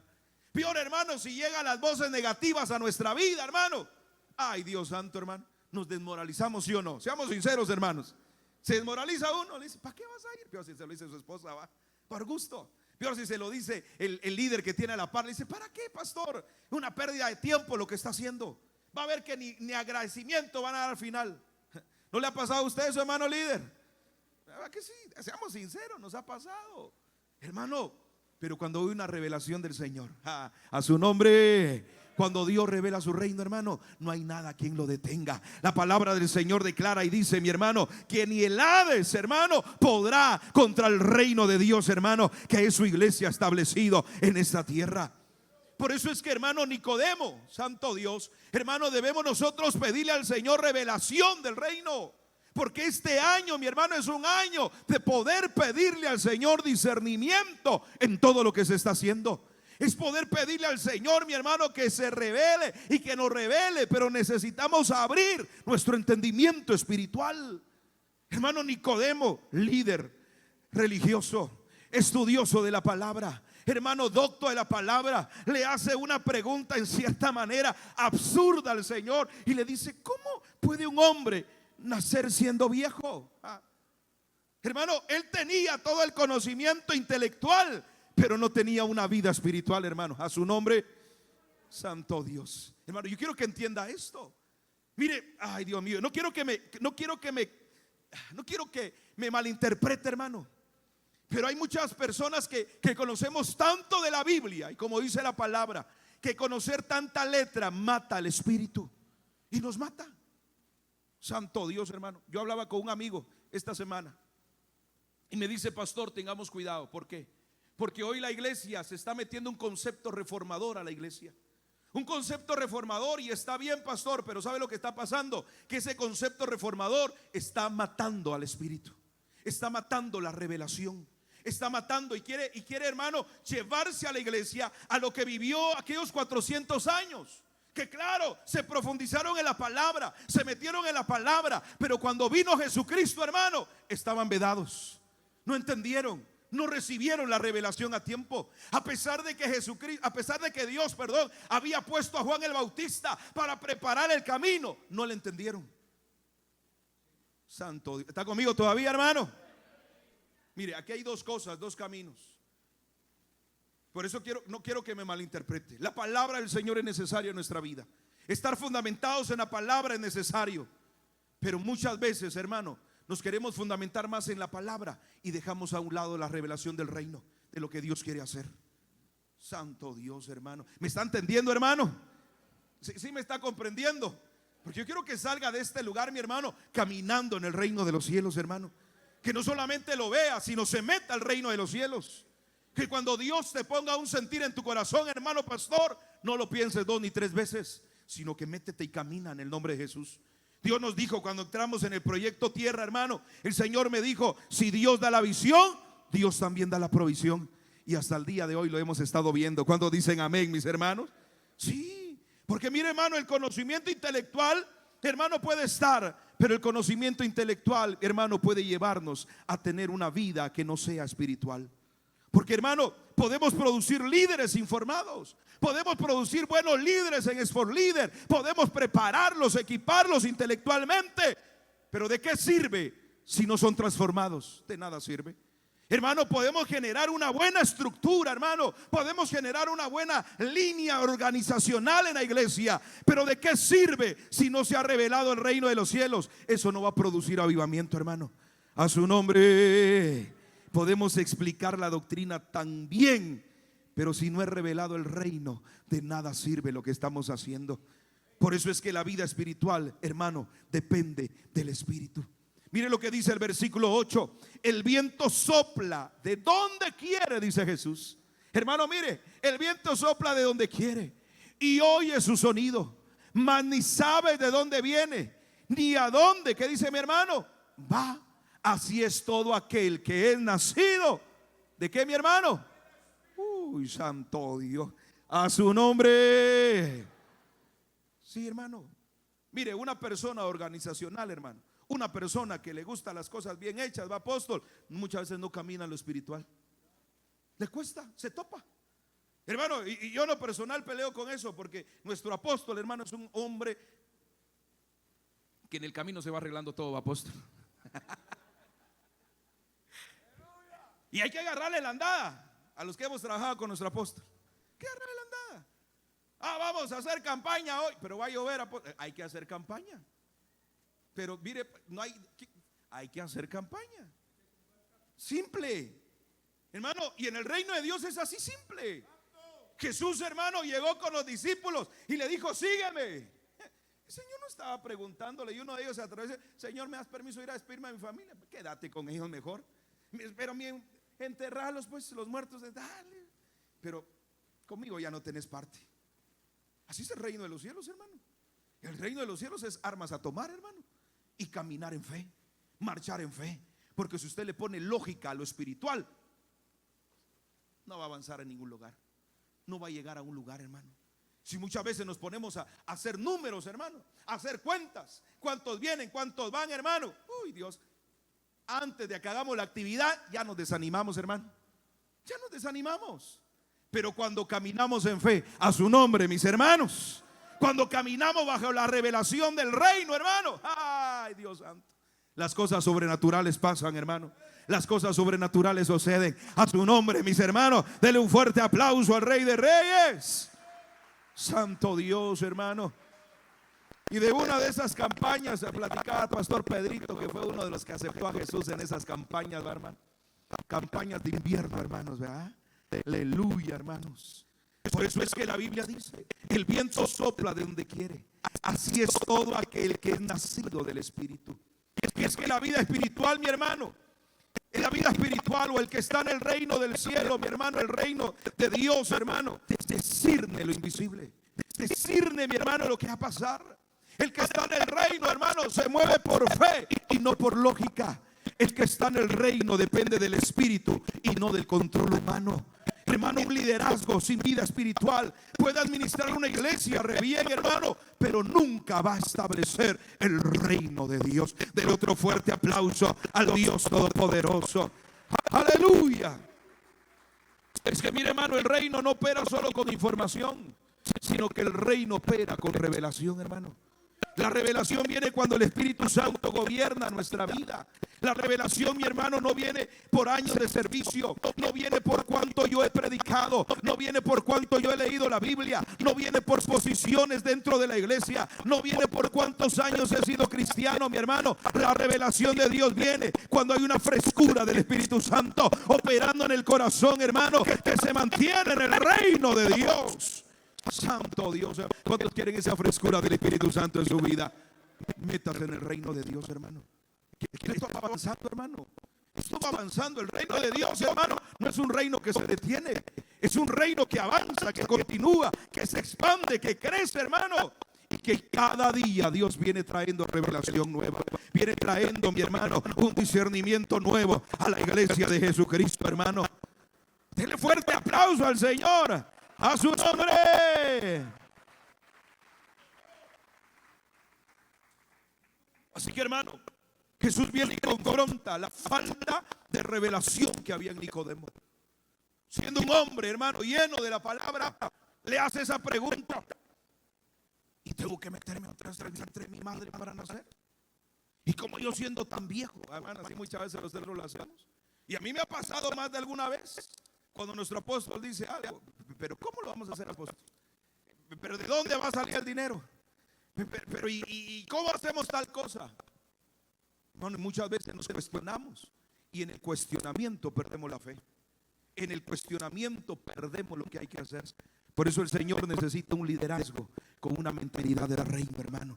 Speaker 1: Peor, hermano, si llegan las voces negativas a nuestra vida, hermano. Ay, Dios santo, hermano. Nos desmoralizamos, ¿sí o no? Seamos sinceros, hermanos. Se desmoraliza uno, le dice, ¿para qué vas a ir? Peor si se lo dice su esposa, va, por gusto. Peor si se lo dice el líder que tiene a la par, le dice, ¿para qué, pastor? Una pérdida de tiempo lo que está haciendo. Va a ver que ni agradecimiento van a dar al final. ¿No le ha pasado a usted eso, hermano líder? ¿Verdad que sí? Seamos sinceros, nos ha pasado, hermano. Pero cuando hay una revelación del Señor, a su nombre. Cuando Dios revela su reino, hermano, no hay nada quien lo detenga. La palabra del Señor declara y dice, mi hermano, que ni el Hades, hermano, podrá contra el reino de Dios, hermano, que es su iglesia establecido en esta tierra. Por eso es que, hermano Nicodemo, santo Dios, hermano, debemos nosotros pedirle al Señor revelación del reino. Porque este año, mi hermano, es un año de poder pedirle al Señor discernimiento en todo lo que se está haciendo. Es poder pedirle al Señor, mi hermano, que se revele y que nos revele. Pero necesitamos abrir nuestro entendimiento espiritual. Hermano Nicodemo, líder religioso, estudioso de la palabra, hermano docto de la palabra, le hace una pregunta en cierta manera absurda al Señor y le dice, ¿cómo puede un hombre nacer siendo viejo? Hermano, él tenía todo el conocimiento intelectual, pero no tenía una vida espiritual, hermano. A su nombre, santo Dios. Hermano, yo quiero que entienda esto. Mire, ay, Dios mío, no quiero que me malinterprete, hermano. Pero hay muchas personas que conocemos tanto de la Biblia, y como dice la palabra, que conocer tanta letra mata al espíritu. Y nos mata. Santo Dios, hermano. Yo hablaba con un amigo esta semana y me dice, pastor, tengamos cuidado. ¿Por qué? Porque hoy la iglesia se está metiendo un concepto reformador a la iglesia. Un concepto reformador, y está bien, pastor, pero ¿sabe lo que está pasando? Que ese concepto reformador está matando al espíritu. Está matando la revelación. Está matando y quiere, hermano, llevarse a la iglesia a lo que vivió aquellos 400 años. que claro, se profundizaron en la palabra, se metieron en la palabra, pero cuando vino Jesucristo, hermano, estaban vedados, no entendieron, no recibieron la revelación a tiempo. A pesar de que Dios, había puesto a Juan el Bautista para preparar el camino, no le entendieron. Santo Dios, ¿está conmigo todavía, hermano? Mire, aquí hay dos cosas, dos caminos. Por eso no quiero que me malinterprete. La palabra del Señor es necesaria en nuestra vida. Estar fundamentados en la palabra es necesario. Pero muchas veces, hermano, nos queremos fundamentar más en la palabra y dejamos a un lado la revelación del reino, de lo que Dios quiere hacer. Santo Dios, hermano. ¿Me está entendiendo, hermano? ¿Sí me está comprendiendo? Porque yo quiero que salga de este lugar, mi hermano, caminando en el reino de los cielos, hermano. Que no solamente lo vea, sino se meta al reino de los cielos. Que cuando Dios te ponga un sentir en tu corazón, hermano pastor, no lo pienses 2 ni 3 veces, sino que métete y camina en el nombre de Jesús. Dios nos dijo cuando entramos en el proyecto Tierra, hermano, el Señor me dijo, si Dios da la visión, Dios también da la provisión. Y hasta el día de hoy lo hemos estado viendo. ¿Cuándo dicen amén, mis hermanos? Sí, porque mire, hermano, el conocimiento intelectual, hermano, puede estar, pero el conocimiento intelectual, hermano, puede llevarnos a tener una vida que no sea espiritual. Porque, hermano, podemos producir líderes informados, podemos producir buenos líderes en Sport Leader, podemos prepararlos, equiparlos intelectualmente, pero ¿de qué sirve si no son transformados? De nada sirve. Hermano, podemos generar una buena estructura, hermano, podemos generar una buena línea organizacional en la iglesia, pero ¿de qué sirve si no se ha revelado el reino de los cielos? Eso no va a producir avivamiento, hermano. A su nombre. Podemos explicar la doctrina tan bien, pero si no es revelado el reino, de nada sirve lo que estamos haciendo. Por eso es que la vida espiritual, hermano, depende del Espíritu. Mire lo que dice el versículo 8. El viento sopla de donde quiere, dice Jesús. Hermano, mire, el viento sopla de donde quiere y oye su sonido, mas ni sabe de dónde viene, ni a dónde, ¿qué dice mi hermano? Va. Así es todo aquel que es nacido. ¿De qué, mi hermano? Uy, santo Dios. A su nombre. Sí, hermano. Mire, una persona organizacional, hermano, una persona que le gustan las cosas bien hechas, va, apóstol, muchas veces no camina en lo espiritual. Le cuesta, se topa. Hermano, y yo en lo personal peleo con eso, porque nuestro apóstol, hermano, es un hombre que en el camino se va arreglando todo, apóstol. Y hay que agarrarle la andada a los que hemos trabajado con nuestro apóstol. ¿Qué agarrarle la andada? Vamos a hacer campaña hoy, pero va a llover, apóstol. Hay que hacer campaña. Pero mire, hay que hacer campaña. Simple. Hermano, y en el reino de Dios es así simple. Jesús, hermano, llegó con los discípulos y le dijo, sígueme. El Señor no estaba preguntándole, y uno de ellos se atravesó, Señor, ¿me das permiso de ir a despedirme a mi familia? Quédate con ellos mejor. Pero enterrarlos, pues, los muertos, dale. Pero conmigo ya no tenés parte. Así es el reino de los cielos, hermano. El reino de los cielos es armas a tomar, hermano, y caminar en fe, marchar en fe. Porque si usted le pone lógica a lo espiritual, no va a avanzar en ningún lugar, no va a llegar a un lugar, hermano. Si muchas veces nos ponemos a hacer números, hermano, a hacer cuentas, cuántos vienen, cuántos van, hermano. Uy, Dios, antes de que hagamos la actividad ya nos desanimamos, hermano. Ya nos desanimamos. Pero cuando caminamos en fe, a su nombre, mis hermanos, cuando caminamos bajo la revelación del reino, hermano, ay, Dios santo, las cosas sobrenaturales pasan, hermano. Las cosas sobrenaturales suceden. A su nombre, mis hermanos, denle un fuerte aplauso al Rey de Reyes. Santo Dios, hermano. Y de una de esas campañas se platicaba Pastor Pedrito, que fue uno de los que aceptó a Jesús en esas campañas, hermano. Campañas de invierno, hermanos, ¿verdad? Aleluya, hermanos. Por eso es que la Biblia dice, el viento sopla de donde quiere. Así es todo aquel que es nacido del Espíritu. Y es que la vida espiritual, mi hermano, en la vida espiritual, o el que está en el reino del cielo, mi hermano, el reino de Dios, hermano, discierne lo invisible, discierne, mi hermano, lo que va a pasar. El que está en el reino, hermano, se mueve por fe y no por lógica. El que está en el reino depende del Espíritu y no del control humano. Hermano, un liderazgo sin vida espiritual puede administrar una iglesia re bien, hermano, pero nunca va a establecer el reino de Dios. Del otro fuerte aplauso al Dios Todopoderoso. Aleluya. Es que mire, hermano, el reino no opera solo con información, sino que el reino opera con revelación, hermano. La revelación viene cuando el Espíritu Santo gobierna nuestra vida. La revelación, mi hermano, no viene por años de servicio, no viene por cuánto yo he predicado, no viene por cuánto yo he leído la Biblia, no viene por posiciones dentro de la iglesia, no viene por cuántos años he sido cristiano, mi hermano. La revelación de Dios viene cuando hay una frescura del Espíritu Santo operando en el corazón, hermano, que se mantiene en el reino de Dios. Santo Dios, ¿cuántos quieren esa frescura del Espíritu Santo en su vida? Métase en el reino de Dios, hermano. Esto va avanzando, hermano. Esto va avanzando. El reino de Dios, hermano, no es un reino que se detiene. Es un reino que avanza, que continúa, que se expande, que crece, hermano. Y que cada día Dios viene trayendo revelación nueva. Viene trayendo, mi hermano, un discernimiento nuevo a la iglesia de Jesucristo, hermano. Denle fuerte aplauso al Señor. A su nombre. Así que, hermano, Jesús viene y confronta la falta de revelación que había en Nicodemo. Siendo un hombre, hermano, lleno de la palabra, le hace esa pregunta: ¿y tengo que meterme otra vez entre mi madre para nacer? Y como yo siendo tan viejo, hermano, así muchas veces nosotros lo hacemos. Y a mí me ha pasado más de alguna vez cuando nuestro apóstol dice algo: pero ¿cómo lo vamos a hacer, apóstol? ¿Pero de dónde va a salir el dinero? Pero ¿y cómo hacemos tal cosa? Bueno, muchas veces nos cuestionamos y en el cuestionamiento perdemos la fe. En el cuestionamiento perdemos lo que hay que hacer. Por eso el Señor necesita un liderazgo con una mentalidad de reino, hermano.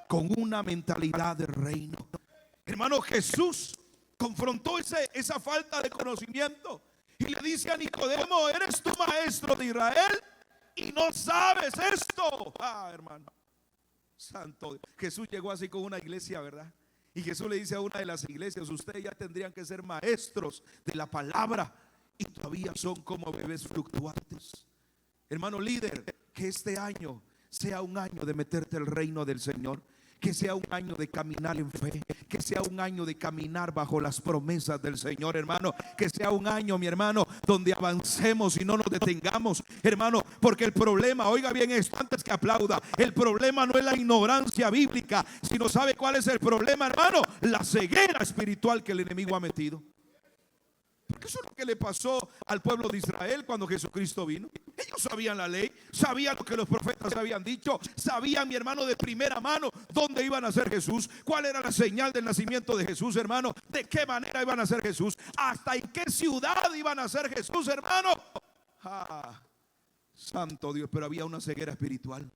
Speaker 1: Con una mentalidad de reino. Hermano, Jesús confrontó esa falta de conocimiento y le dice a Nicodemo: ¿eres tú maestro de Israel y no sabes esto? Hermano, santo Dios. Jesús llegó así con una iglesia, ¿verdad? Y Jesús le dice a una de las iglesias: ustedes ya tendrían que ser maestros de la palabra y todavía son como bebés fluctuantes. Hermano líder, que este año sea un año de meterte al reino del Señor. Que sea un año de caminar en fe. Que sea un año de caminar bajo las promesas del Señor, hermano. Que sea un año, mi hermano, donde avancemos y no nos detengamos, hermano. Porque el problema, oiga bien esto antes que aplauda, el problema no es la ignorancia bíblica, sino ¿sabe cuál es el problema, hermano? La ceguera espiritual que el enemigo ha metido. Porque eso es lo que le pasó al pueblo de Israel cuando Jesucristo vino. Ellos sabían la ley, sabían lo que los profetas habían dicho, sabían, mi hermano, de primera mano dónde iban a nacer Jesús, cuál era la señal del nacimiento de Jesús, hermano, de qué manera iban a nacer Jesús, hasta en qué ciudad iban a nacer Jesús, hermano. Santo Dios, pero había una ceguera espiritual.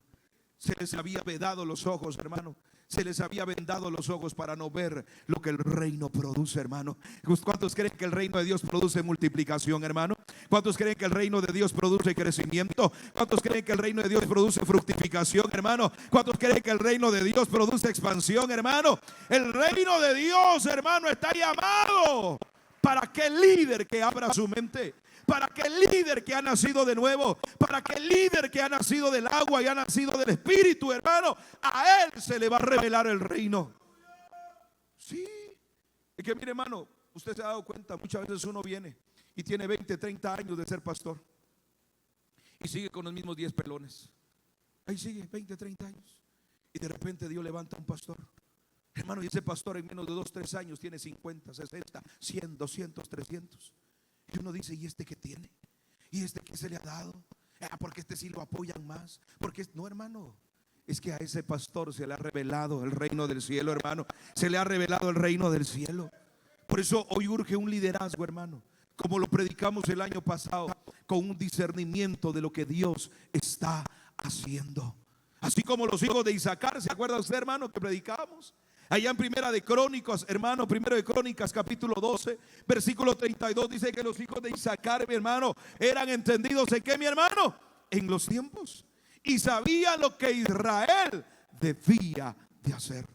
Speaker 1: Se les había vedado los ojos, hermano. Se les había vendado los ojos para no ver lo que el reino produce, hermano. ¿Cuántos creen que el reino de Dios produce multiplicación, hermano? ¿Cuántos creen que el reino de Dios produce crecimiento? ¿Cuántos creen que el reino de Dios produce fructificación, hermano? ¿Cuántos creen que el reino de Dios produce expansión, hermano? El reino de Dios, hermano, está llamado para aquel líder que abra su mente. Para aquel líder que ha nacido de nuevo, para aquel líder que ha nacido del agua y ha nacido del Espíritu, hermano, a él se le va a revelar el reino. Sí, es que mire, hermano, usted se ha dado cuenta, muchas veces uno viene y tiene 20, 30 años de ser pastor y sigue con los mismos 10 pelones. Ahí sigue, 20, 30 años. Y de repente Dios levanta a un pastor. Hermano, y ese pastor en menos de 2, 3 años tiene 50, 60, 100, 200, 300. Y uno dice: ¿y este qué tiene? ¿Y este qué se le ha dado? Porque este sí lo apoyan más. Porque no, hermano, es que a ese pastor se le ha revelado el reino del cielo, hermano. Se le ha revelado el reino del cielo. Por eso hoy urge un liderazgo, hermano, como lo predicamos el año pasado, con un discernimiento de lo que Dios está haciendo. Así como los hijos de Isaacar, ¿se acuerda usted, hermano, que predicamos? Allá en Primera de Crónicas, hermano, Primero de Crónicas, capítulo 12, versículo 32, dice que los hijos de Isaacar, mi hermano, eran entendidos en qué, mi hermano, en los tiempos, y sabían lo que Israel debía de hacer.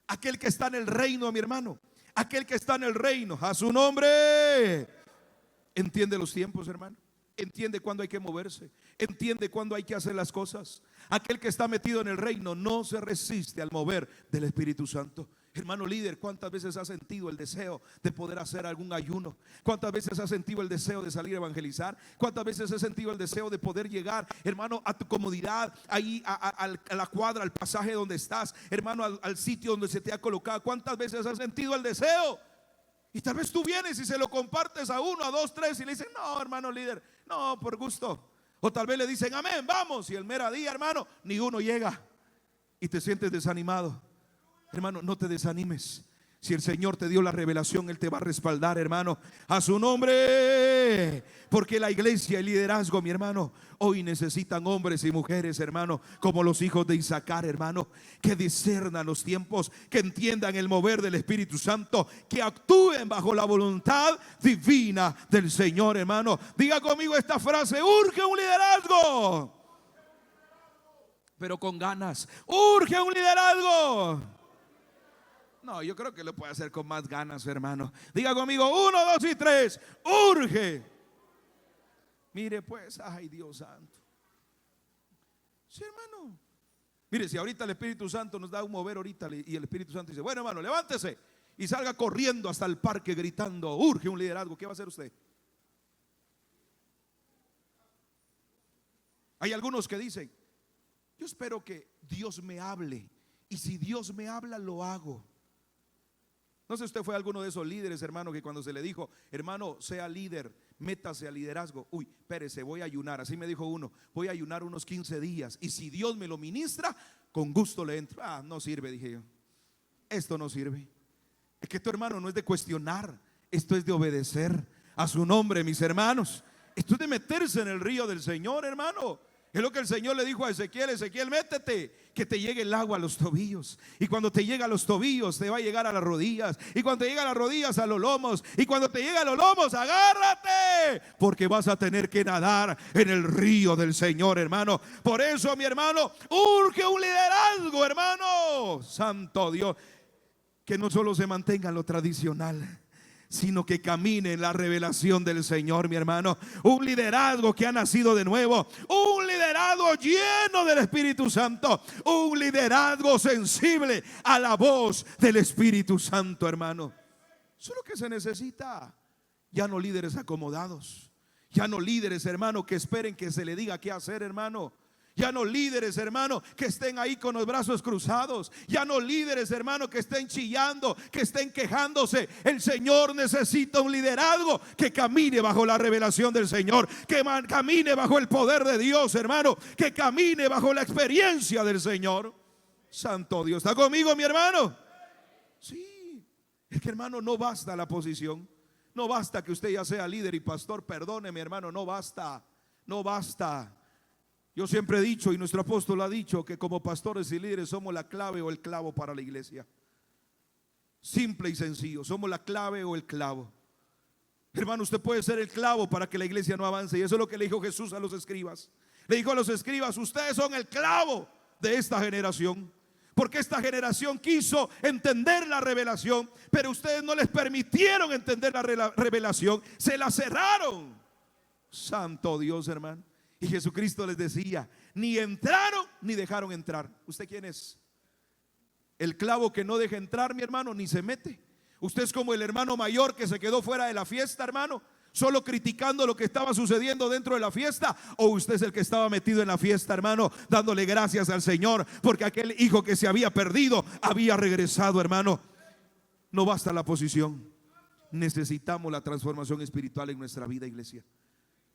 Speaker 1: Aquel que está en el reino, mi hermano, aquel que está en el reino, a su nombre, entiende los tiempos, hermano. entiende cuándo hay que moverse, entiende cuándo hay que hacer las cosas. Aquel que está metido en el reino no se resiste al mover del Espíritu Santo. Hermano líder, ¿cuántas veces has sentido el deseo de poder hacer algún ayuno? ¿Cuántas veces has sentido el deseo de salir a evangelizar? ¿Cuántas veces has sentido el deseo de poder llegar, hermano, a tu comodidad, ahí a la cuadra, al pasaje donde estás, hermano, al sitio donde se te ha colocado? ¿Cuántas veces has sentido el deseo? Y tal vez tú vienes y se lo compartes a uno, a dos, tres, y le dicen: no, hermano líder, no, por gusto. O tal vez le dicen: amén, vamos. Y el mero día, hermano, ni uno llega. Y te sientes desanimado. Hermano, no te desanimes. Si el Señor te dio la revelación, Él te va a respaldar, hermano, a su nombre. Porque la iglesia, el liderazgo, mi hermano, hoy necesitan hombres y mujeres, hermano, como los hijos de Isaacar, hermano, que discernan los tiempos, que entiendan el mover del Espíritu Santo, que actúen bajo la voluntad divina del Señor, hermano. Diga conmigo esta frase: urge un liderazgo, pero con ganas. Urge un liderazgo. No, yo creo que lo puede hacer con más ganas, hermano. Diga conmigo: 1, 2 y 3. Urge. Mire pues, ay Dios santo. Sí, hermano. Mire, si ahorita el Espíritu Santo nos da un mover ahorita, y el Espíritu Santo dice: bueno, hermano, levántese y salga corriendo hasta el parque gritando: urge un liderazgo. ¿Qué va a hacer usted? Hay algunos que dicen: yo espero que Dios me hable, y si Dios me habla, lo hago. No sé si usted fue alguno de esos líderes, hermano, que cuando se le dijo: hermano, sea líder, métase al liderazgo. Uy, espérese, voy a ayunar. Así me dijo uno: voy a ayunar unos 15 días, y si Dios me lo ministra, con gusto le entro. Ah, no sirve, dije yo. Esto no sirve. Es que esto, hermano, no es de cuestionar. Esto es de obedecer a su nombre, mis hermanos. Esto es de meterse en el río del Señor, hermano. Es lo que el Señor le dijo a Ezequiel: Ezequiel, métete, que te llegue el agua a los tobillos. Y cuando te llega a los tobillos, te va a llegar a las rodillas. Y cuando te llega a las rodillas, a los lomos. Y cuando te llega a los lomos, agárrate, porque vas a tener que nadar en el río del Señor, hermano. Por eso, mi hermano, urge un liderazgo, hermano. Santo Dios, que no solo se mantenga en lo tradicional, sino que camine en la revelación del Señor, mi hermano. Un liderazgo que ha nacido de nuevo, un liderazgo lleno del Espíritu Santo, un liderazgo sensible a la voz del Espíritu Santo, hermano. Eso es lo que se necesita. Ya no líderes acomodados, ya no líderes, hermano, que esperen que se le diga qué hacer, hermano. Ya no líderes, hermano, que estén ahí con los brazos cruzados. Ya no líderes, hermano, que estén chillando, que estén quejándose. El Señor necesita un liderazgo que camine bajo la revelación del Señor, que camine bajo el poder de Dios, hermano, que camine bajo la experiencia del Señor. Santo Dios, ¿está conmigo, mi hermano? Sí. Es que, hermano, no basta la posición. No basta que usted ya sea líder y pastor. Perdóneme, hermano, no basta. No basta. Yo siempre he dicho, y nuestro apóstol ha dicho, que como pastores y líderes somos la clave o el clavo para la iglesia. Simple y sencillo, somos la clave o el clavo. Hermano, usted puede ser el clavo para que la iglesia no avance. Y eso es lo que le dijo Jesús a los escribas. Le dijo a los escribas: ustedes son el clavo de esta generación. Porque esta generación quiso entender la revelación, pero ustedes no les permitieron entender la revelación. Se la cerraron. Santo Dios, hermano. Y Jesucristo les decía: ni entraron ni dejaron entrar. ¿Usted quién es? El clavo que no deja entrar, mi hermano, ni se mete. Usted es como el hermano mayor que se quedó fuera de la fiesta, hermano, solo criticando lo que estaba sucediendo dentro de la fiesta. O usted es el que estaba metido en la fiesta, hermano, dándole gracias al Señor porque aquel hijo que se había perdido había regresado, hermano. No basta la posición, necesitamos la transformación espiritual en nuestra vida, iglesia.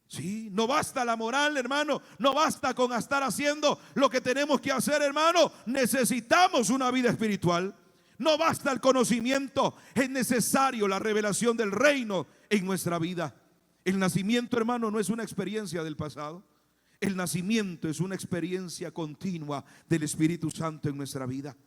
Speaker 1: Sí, no basta la moral, hermano. No basta con estar haciendo lo que tenemos que hacer, hermano. Necesitamos una vida espiritual. No basta el conocimiento, es necesario la revelación del reino en nuestra vida. El nacimiento, hermano, no es una experiencia del pasado. El nacimiento es una experiencia continua del Espíritu Santo en nuestra vida.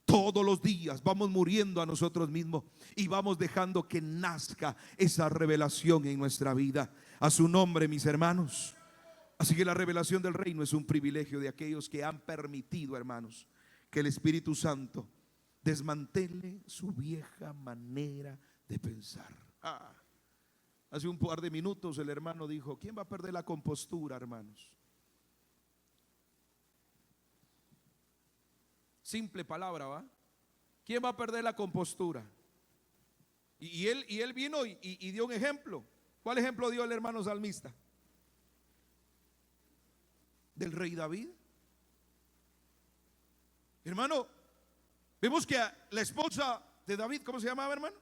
Speaker 1: Todos los días vamos muriendo a nosotros mismos y vamos dejando que nazca esa revelación en nuestra vida. A su nombre, mis hermanos. Así que la revelación del reino es un privilegio de aquellos que han permitido, hermanos, que el Espíritu Santo desmantele su vieja manera de pensar. Hace un par de minutos el hermano dijo: ¿quién va a perder la compostura, hermanos? Simple palabra, ¿va? ¿Quién va a perder la compostura? Y él vino y dio un ejemplo. ¿Cuál ejemplo dio el hermano salmista? Del rey David. Hermano, vemos que la esposa de David, ¿cómo se llamaba, hermano?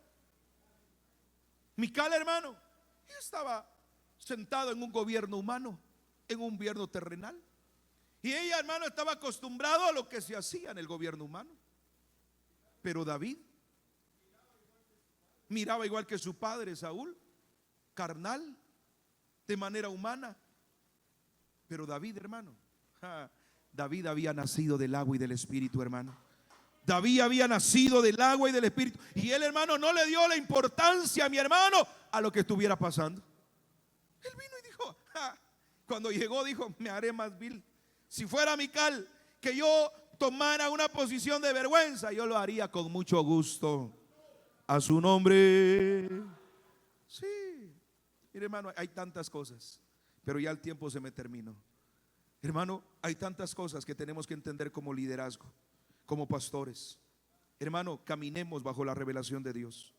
Speaker 1: Mical, hermano. Ella estaba sentada en un gobierno humano, en un gobierno terrenal. Y ella, hermano, estaba acostumbrado a lo que se hacía en el gobierno humano. Pero David miraba igual que su padre Saúl, carnal, de manera humana. Pero David, hermano, David había nacido del agua y del espíritu, hermano. David había nacido del agua y del espíritu. Y él, hermano, no le dio la importancia, mi hermano, a lo que estuviera pasando. Él vino y dijo, cuando llegó dijo: me haré más vil. Si fuera Mical, que yo tomara una posición de vergüenza, yo lo haría con mucho gusto. A su nombre. Sí. Mire, hermano, hay tantas cosas, pero ya el tiempo se me terminó. Hermano, hay tantas cosas que tenemos que entender como liderazgo, como pastores. Hermano, caminemos bajo la revelación de Dios.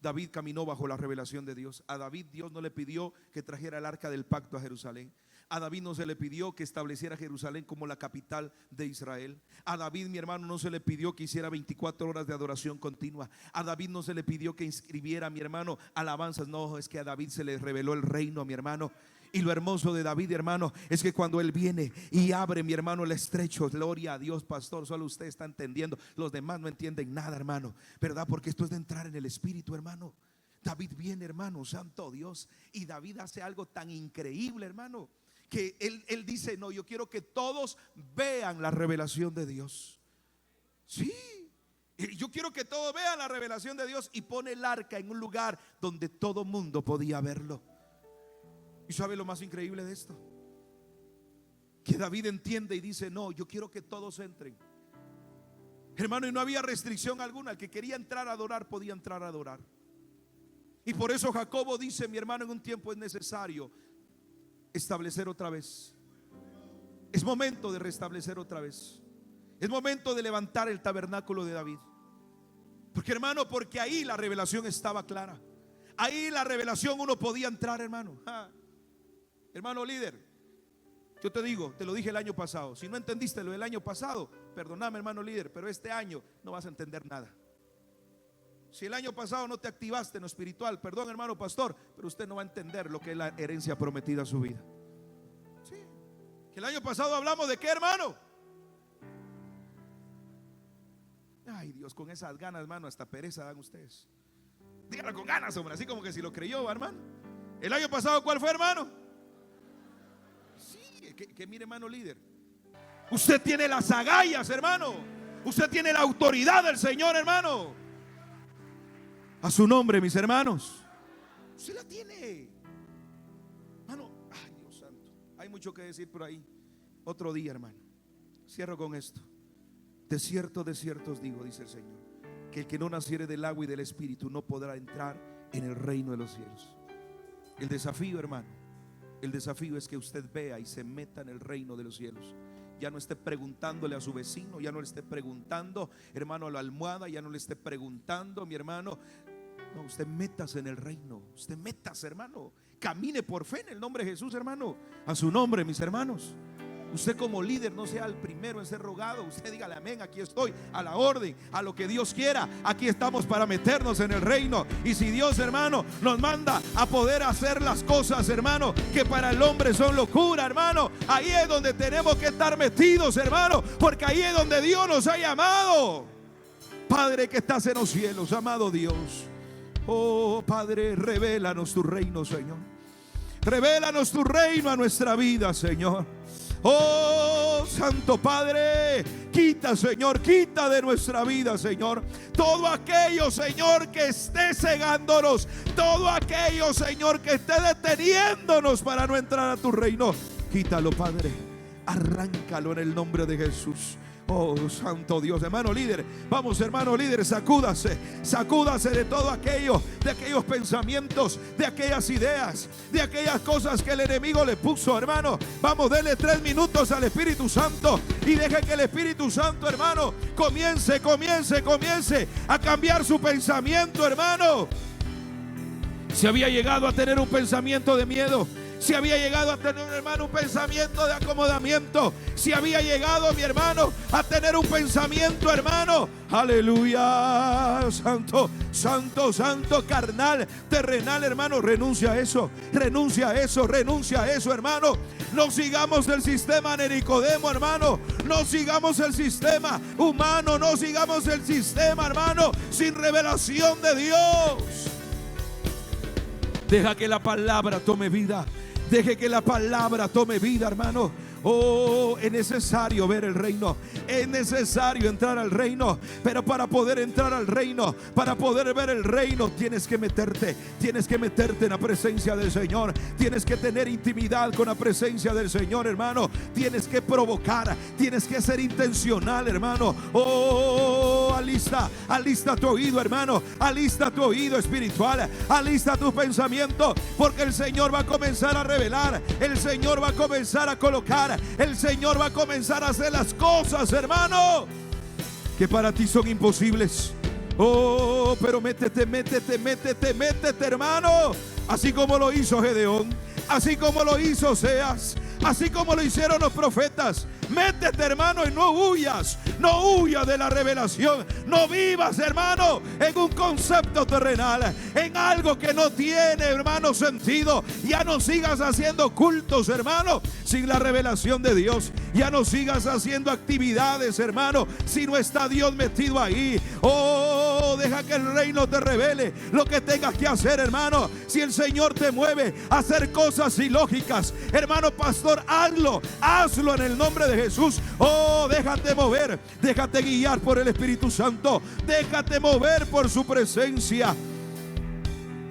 Speaker 1: David caminó bajo la revelación de Dios. A David Dios no le pidió que trajera el arca del pacto a Jerusalén. A David no se le pidió que estableciera Jerusalén como la capital de Israel. A David, mi hermano, no se le pidió que hiciera 24 horas de adoración continua. A David no se le pidió que inscribiera, mi hermano, alabanzas. No, es que a David se le reveló el reino, mi hermano. Y lo hermoso de David, hermano, es que cuando él viene y abre, mi hermano, el estrecho, gloria a Dios, pastor, solo usted está entendiendo, los demás no entienden nada, hermano, ¿verdad? Porque esto es de entrar en el espíritu, hermano. David viene, hermano, santo Dios, y David hace algo tan increíble, hermano, que él dice: no, yo quiero que todos vean la revelación de Dios. Sí, yo quiero que todos vean la revelación de Dios. Y pone el arca en un lugar donde todo mundo podía verlo. ¿Y sabe lo más increíble de esto? Que David entiende y dice: no, yo quiero que todos entren, hermano. Y no había restricción alguna. El que quería entrar a adorar podía entrar a adorar. Y por eso Jacobo dice: mi hermano, en un tiempo es necesario establecer otra vez. Es momento de restablecer otra vez. Es momento de levantar el tabernáculo de David. Porque, hermano, porque ahí la revelación estaba clara. Ahí la revelación uno podía entrar, hermano. Hermano líder, yo te digo, te lo dije el año pasado. Si no entendiste lo del año pasado, perdóname, hermano líder, pero este año no vas a entender nada. Si el año pasado no te activaste en lo espiritual, perdón, hermano pastor, pero usted no va a entender lo que es la herencia prometida a su vida. Sí. Que el año pasado hablamos de qué, hermano. Ay, Dios, con esas ganas, hermano, hasta pereza dan ustedes. Díganlo con ganas, hombre, así como que si lo creyó, hermano. El año pasado, ¿cuál fue, hermano? Sí, que mire, hermano líder, usted tiene las agallas, hermano. Usted tiene la autoridad del Señor, hermano. A su nombre, mis hermanos. Usted la tiene, hermano. Ay, Dios santo, hay mucho que decir por ahí. Otro día, hermano. Cierro con esto. De cierto os digo, dice el Señor, que el que no naciere del agua y del espíritu no podrá entrar en el reino de los cielos. El desafío, hermano, el desafío es que usted vea y se meta en el reino de los cielos. Ya no esté preguntándole a su vecino, ya no le esté preguntando, hermano, a la almohada, ya no le esté preguntando, mi hermano. No, usted métase en el reino. Usted métase, hermano. Camine por fe en el nombre de Jesús, hermano. A su nombre, mis hermanos. Usted como líder no sea el primero en ser rogado. Usted dígale amén, aquí estoy, a la orden, a lo que Dios quiera. Aquí estamos para meternos en el reino. Y si Dios, hermano, nos manda a poder hacer las cosas, hermano, que para el hombre son locura, hermano, ahí es donde tenemos que estar metidos, hermano, porque ahí es donde Dios nos ha llamado. Padre que estás en los cielos, amado Dios, oh Padre, revélanos tu reino, Señor. Revélanos tu reino a nuestra vida, Señor. Oh Santo Padre, quita, Señor, quita de nuestra vida, Señor, todo aquello, Señor, que esté cegándonos, todo aquello, Señor, que esté deteniéndonos para no entrar a tu reino. Quítalo, Padre, arráncalo en el nombre de Jesús. Oh, santo Dios. Hermano líder, vamos, hermano líder, sacúdase de todo aquello, de aquellos pensamientos, de aquellas ideas, de aquellas cosas que el enemigo le puso, hermano. Vamos, denle 3 minutos al Espíritu Santo y deje que el Espíritu Santo, hermano, comience a cambiar su pensamiento, hermano. Si había llegado a tener un pensamiento de miedo, si había llegado a tener, hermano, un pensamiento de acomodamiento, si había llegado, mi hermano, a tener un pensamiento, hermano, aleluya, santo, santo, santo, carnal, terrenal, hermano, renuncia a eso, hermano. No sigamos el sistema de Nicodemo, hermano. No sigamos el sistema humano, no sigamos el sistema, hermano, sin revelación de Dios. Deja que la palabra tome vida. Deje que la palabra tome vida, hermano. Oh, es necesario ver el reino, es necesario entrar al reino, pero para poder entrar al reino, para poder ver el reino, tienes que meterte en la presencia del Señor, tienes que tener intimidad con la presencia del Señor, hermano, tienes que provocar, tienes que ser intencional, hermano. Oh, alista tu oído, hermano, alista tu oído espiritual, alista tu pensamiento, porque el Señor va a comenzar a revelar, el Señor va a comenzar a colocar, el Señor va a comenzar a hacer las cosas, hermano, que para ti son imposibles. Oh, pero métete, hermano, así como lo hizo Gedeón, así como lo hizo Oseas, así como lo hicieron los profetas. Métete, hermano, y no huyas de la revelación. No vivas, hermano, en un concepto terrenal, en algo que no tiene, hermano, sentido. Ya no sigas haciendo cultos, hermano, sin la revelación de Dios. Ya no sigas haciendo actividades, hermano, si no está Dios metido ahí. Oh, deja que el reino te revele lo que tengas que hacer, hermano. Si el Señor te mueve a hacer cosas ilógicas, hermano pastor, hazlo en el nombre de Jesús. Oh, déjate mover, déjate guiar por el Espíritu Santo, déjate mover por su presencia.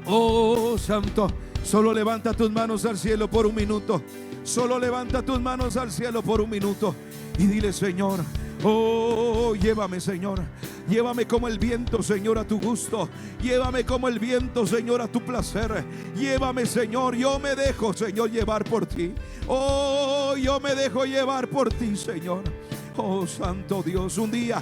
Speaker 1: Oh, santo, solo levanta tus manos al cielo por un minuto. Solo levanta tus manos al cielo por un minuto y dile: Señor, oh, llévame, Señor. Llévame como el viento, Señor, a tu gusto. Llévame como el viento, Señor, a tu placer. Llévame, Señor. Yo me dejo, Señor, llevar por ti. Oh, yo me dejo llevar por ti, Señor. Oh, santo Dios. Un día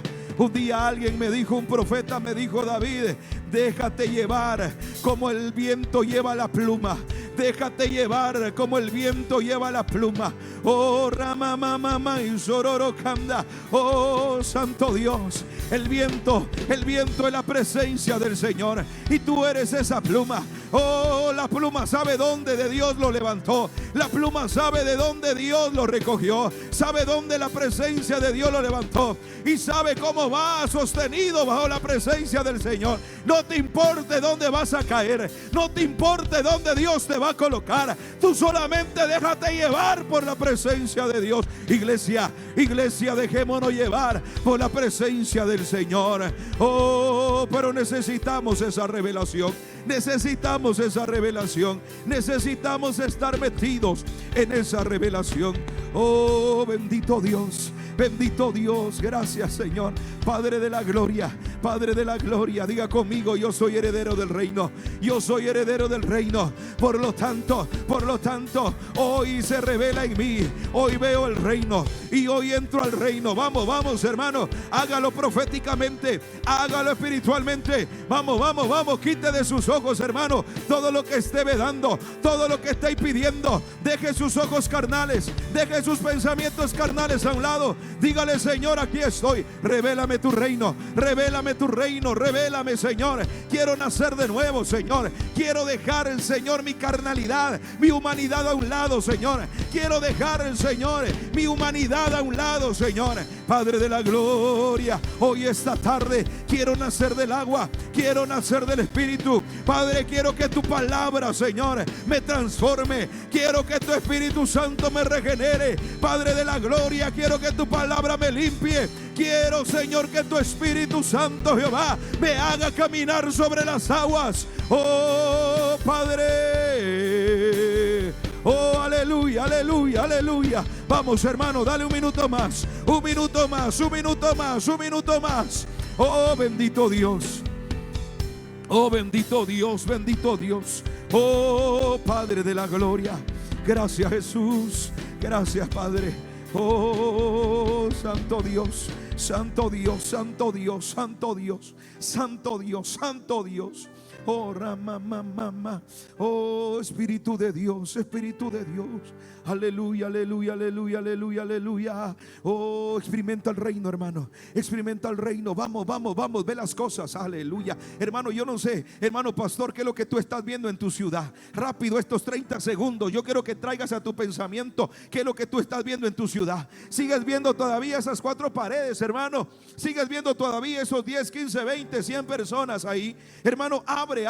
Speaker 1: alguien me dijo, un profeta me dijo: David, déjate llevar como el viento lleva la pluma. Déjate llevar como el viento lleva la pluma. Oh, Rama, Mama y Sororo Kanda. Oh, santo Dios. El viento es la presencia del Señor. Y tú eres esa pluma. Oh, la pluma sabe dónde de Dios lo levantó. La pluma sabe de dónde Dios lo recogió. Sabe dónde la presencia de Dios lo levantó. Y sabe cómo va sostenido bajo la presencia del Señor. No te importe dónde vas a caer. No te importe dónde Dios te va a colocar. Tú solamente déjate llevar por la presencia de Dios. Iglesia, dejémonos llevar por la presencia del Señor. Oh, pero necesitamos esa revelación. Necesitamos esa revelación. Necesitamos estar metidos en esa revelación. Oh, bendito Dios. Bendito Dios, gracias, Señor. Padre de la gloria, Padre de la gloria, diga conmigo: yo soy heredero del reino. Yo soy heredero del reino. Por lo tanto, hoy se revela en mí. Hoy veo el reino y hoy entro al reino. Vamos, hermano. Hágalo proféticamente, hágalo espiritualmente. Vamos. Quite de sus ojos, hermano, todo lo que esté vedando, todo lo que esté pidiendo. Deje sus ojos carnales, deje sus pensamientos carnales a un lado. Dígale: Señor, aquí estoy. Revélame tu reino, revélame, Señor. Quiero nacer de nuevo, Señor. Quiero dejar, el Señor, mi carnalidad, mi humanidad a un lado, Señor. Quiero dejar, el Señor, mi humanidad a un lado, Señor. Padre de la gloria, hoy esta tarde quiero nacer del agua, quiero nacer del Espíritu. Padre, quiero que tu palabra, Señor, me transforme. Quiero que tu Espíritu Santo me regenere. Padre de la gloria, quiero que tu palabra me limpie. Quiero, Señor, que tu Espíritu Santo, Jehová, me haga caminar sobre las aguas. Oh, Padre. Oh, aleluya, aleluya, aleluya. Vamos, hermano, dale un minuto más. Un minuto más, un minuto más, un minuto más. Oh, bendito Dios. Oh, bendito Dios, bendito Dios. Oh, Padre de la gloria. Gracias, Jesús. Gracias, Padre. Oh, Santo Dios, Santo Dios, Santo Dios, Santo Dios, Santo Dios, Santo Dios. Oh, Ramamamama. Oh, Espíritu de Dios, Espíritu de Dios. Aleluya, aleluya, aleluya, aleluya, aleluya. Oh, experimenta el reino, hermano. Experimenta el reino. Vamos, vamos, vamos. Ve las cosas. Aleluya. Hermano, yo no sé, hermano pastor, qué es lo que tú estás viendo en tu ciudad. Rápido, estos 30 segundos. Yo quiero que traigas a tu pensamiento qué es lo que tú estás viendo en tu ciudad. Sigues viendo todavía esas 4 paredes, hermano. Sigues viendo todavía esos 10, 15, 20, 100 personas ahí. Hermano, ábrete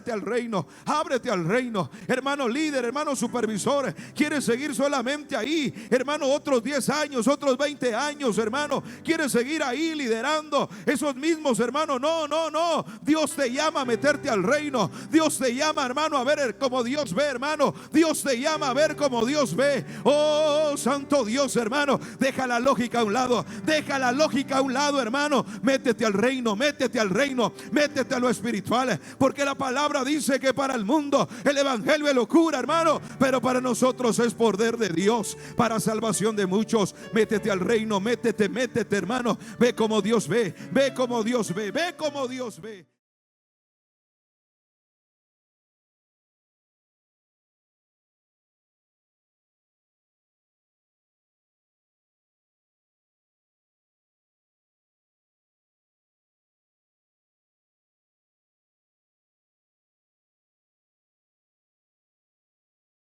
Speaker 1: al reino. Ábrete al reino. Hermano líder, hermano supervisor, quiere seguir solamente ahí, hermano, otros 10 años, otros 20 años, hermano, quiere seguir ahí liderando esos mismos, hermano. No, no, no. Dios te llama a meterte al reino. Dios te llama, hermano, a ver como Dios ve, hermano. Dios te llama a ver como Dios ve. Oh, Santo Dios, hermano. Deja la lógica a un lado. Deja la lógica a un lado, hermano. Métete al reino, métete al reino, métete a lo espiritual, porque la palabra dice que para el mundo el evangelio es locura, hermano, pero para nosotros es poder de Dios para salvación de muchos. Métete al reino, métete, hermano. Ve como Dios ve, ve como Dios ve, ve como Dios ve.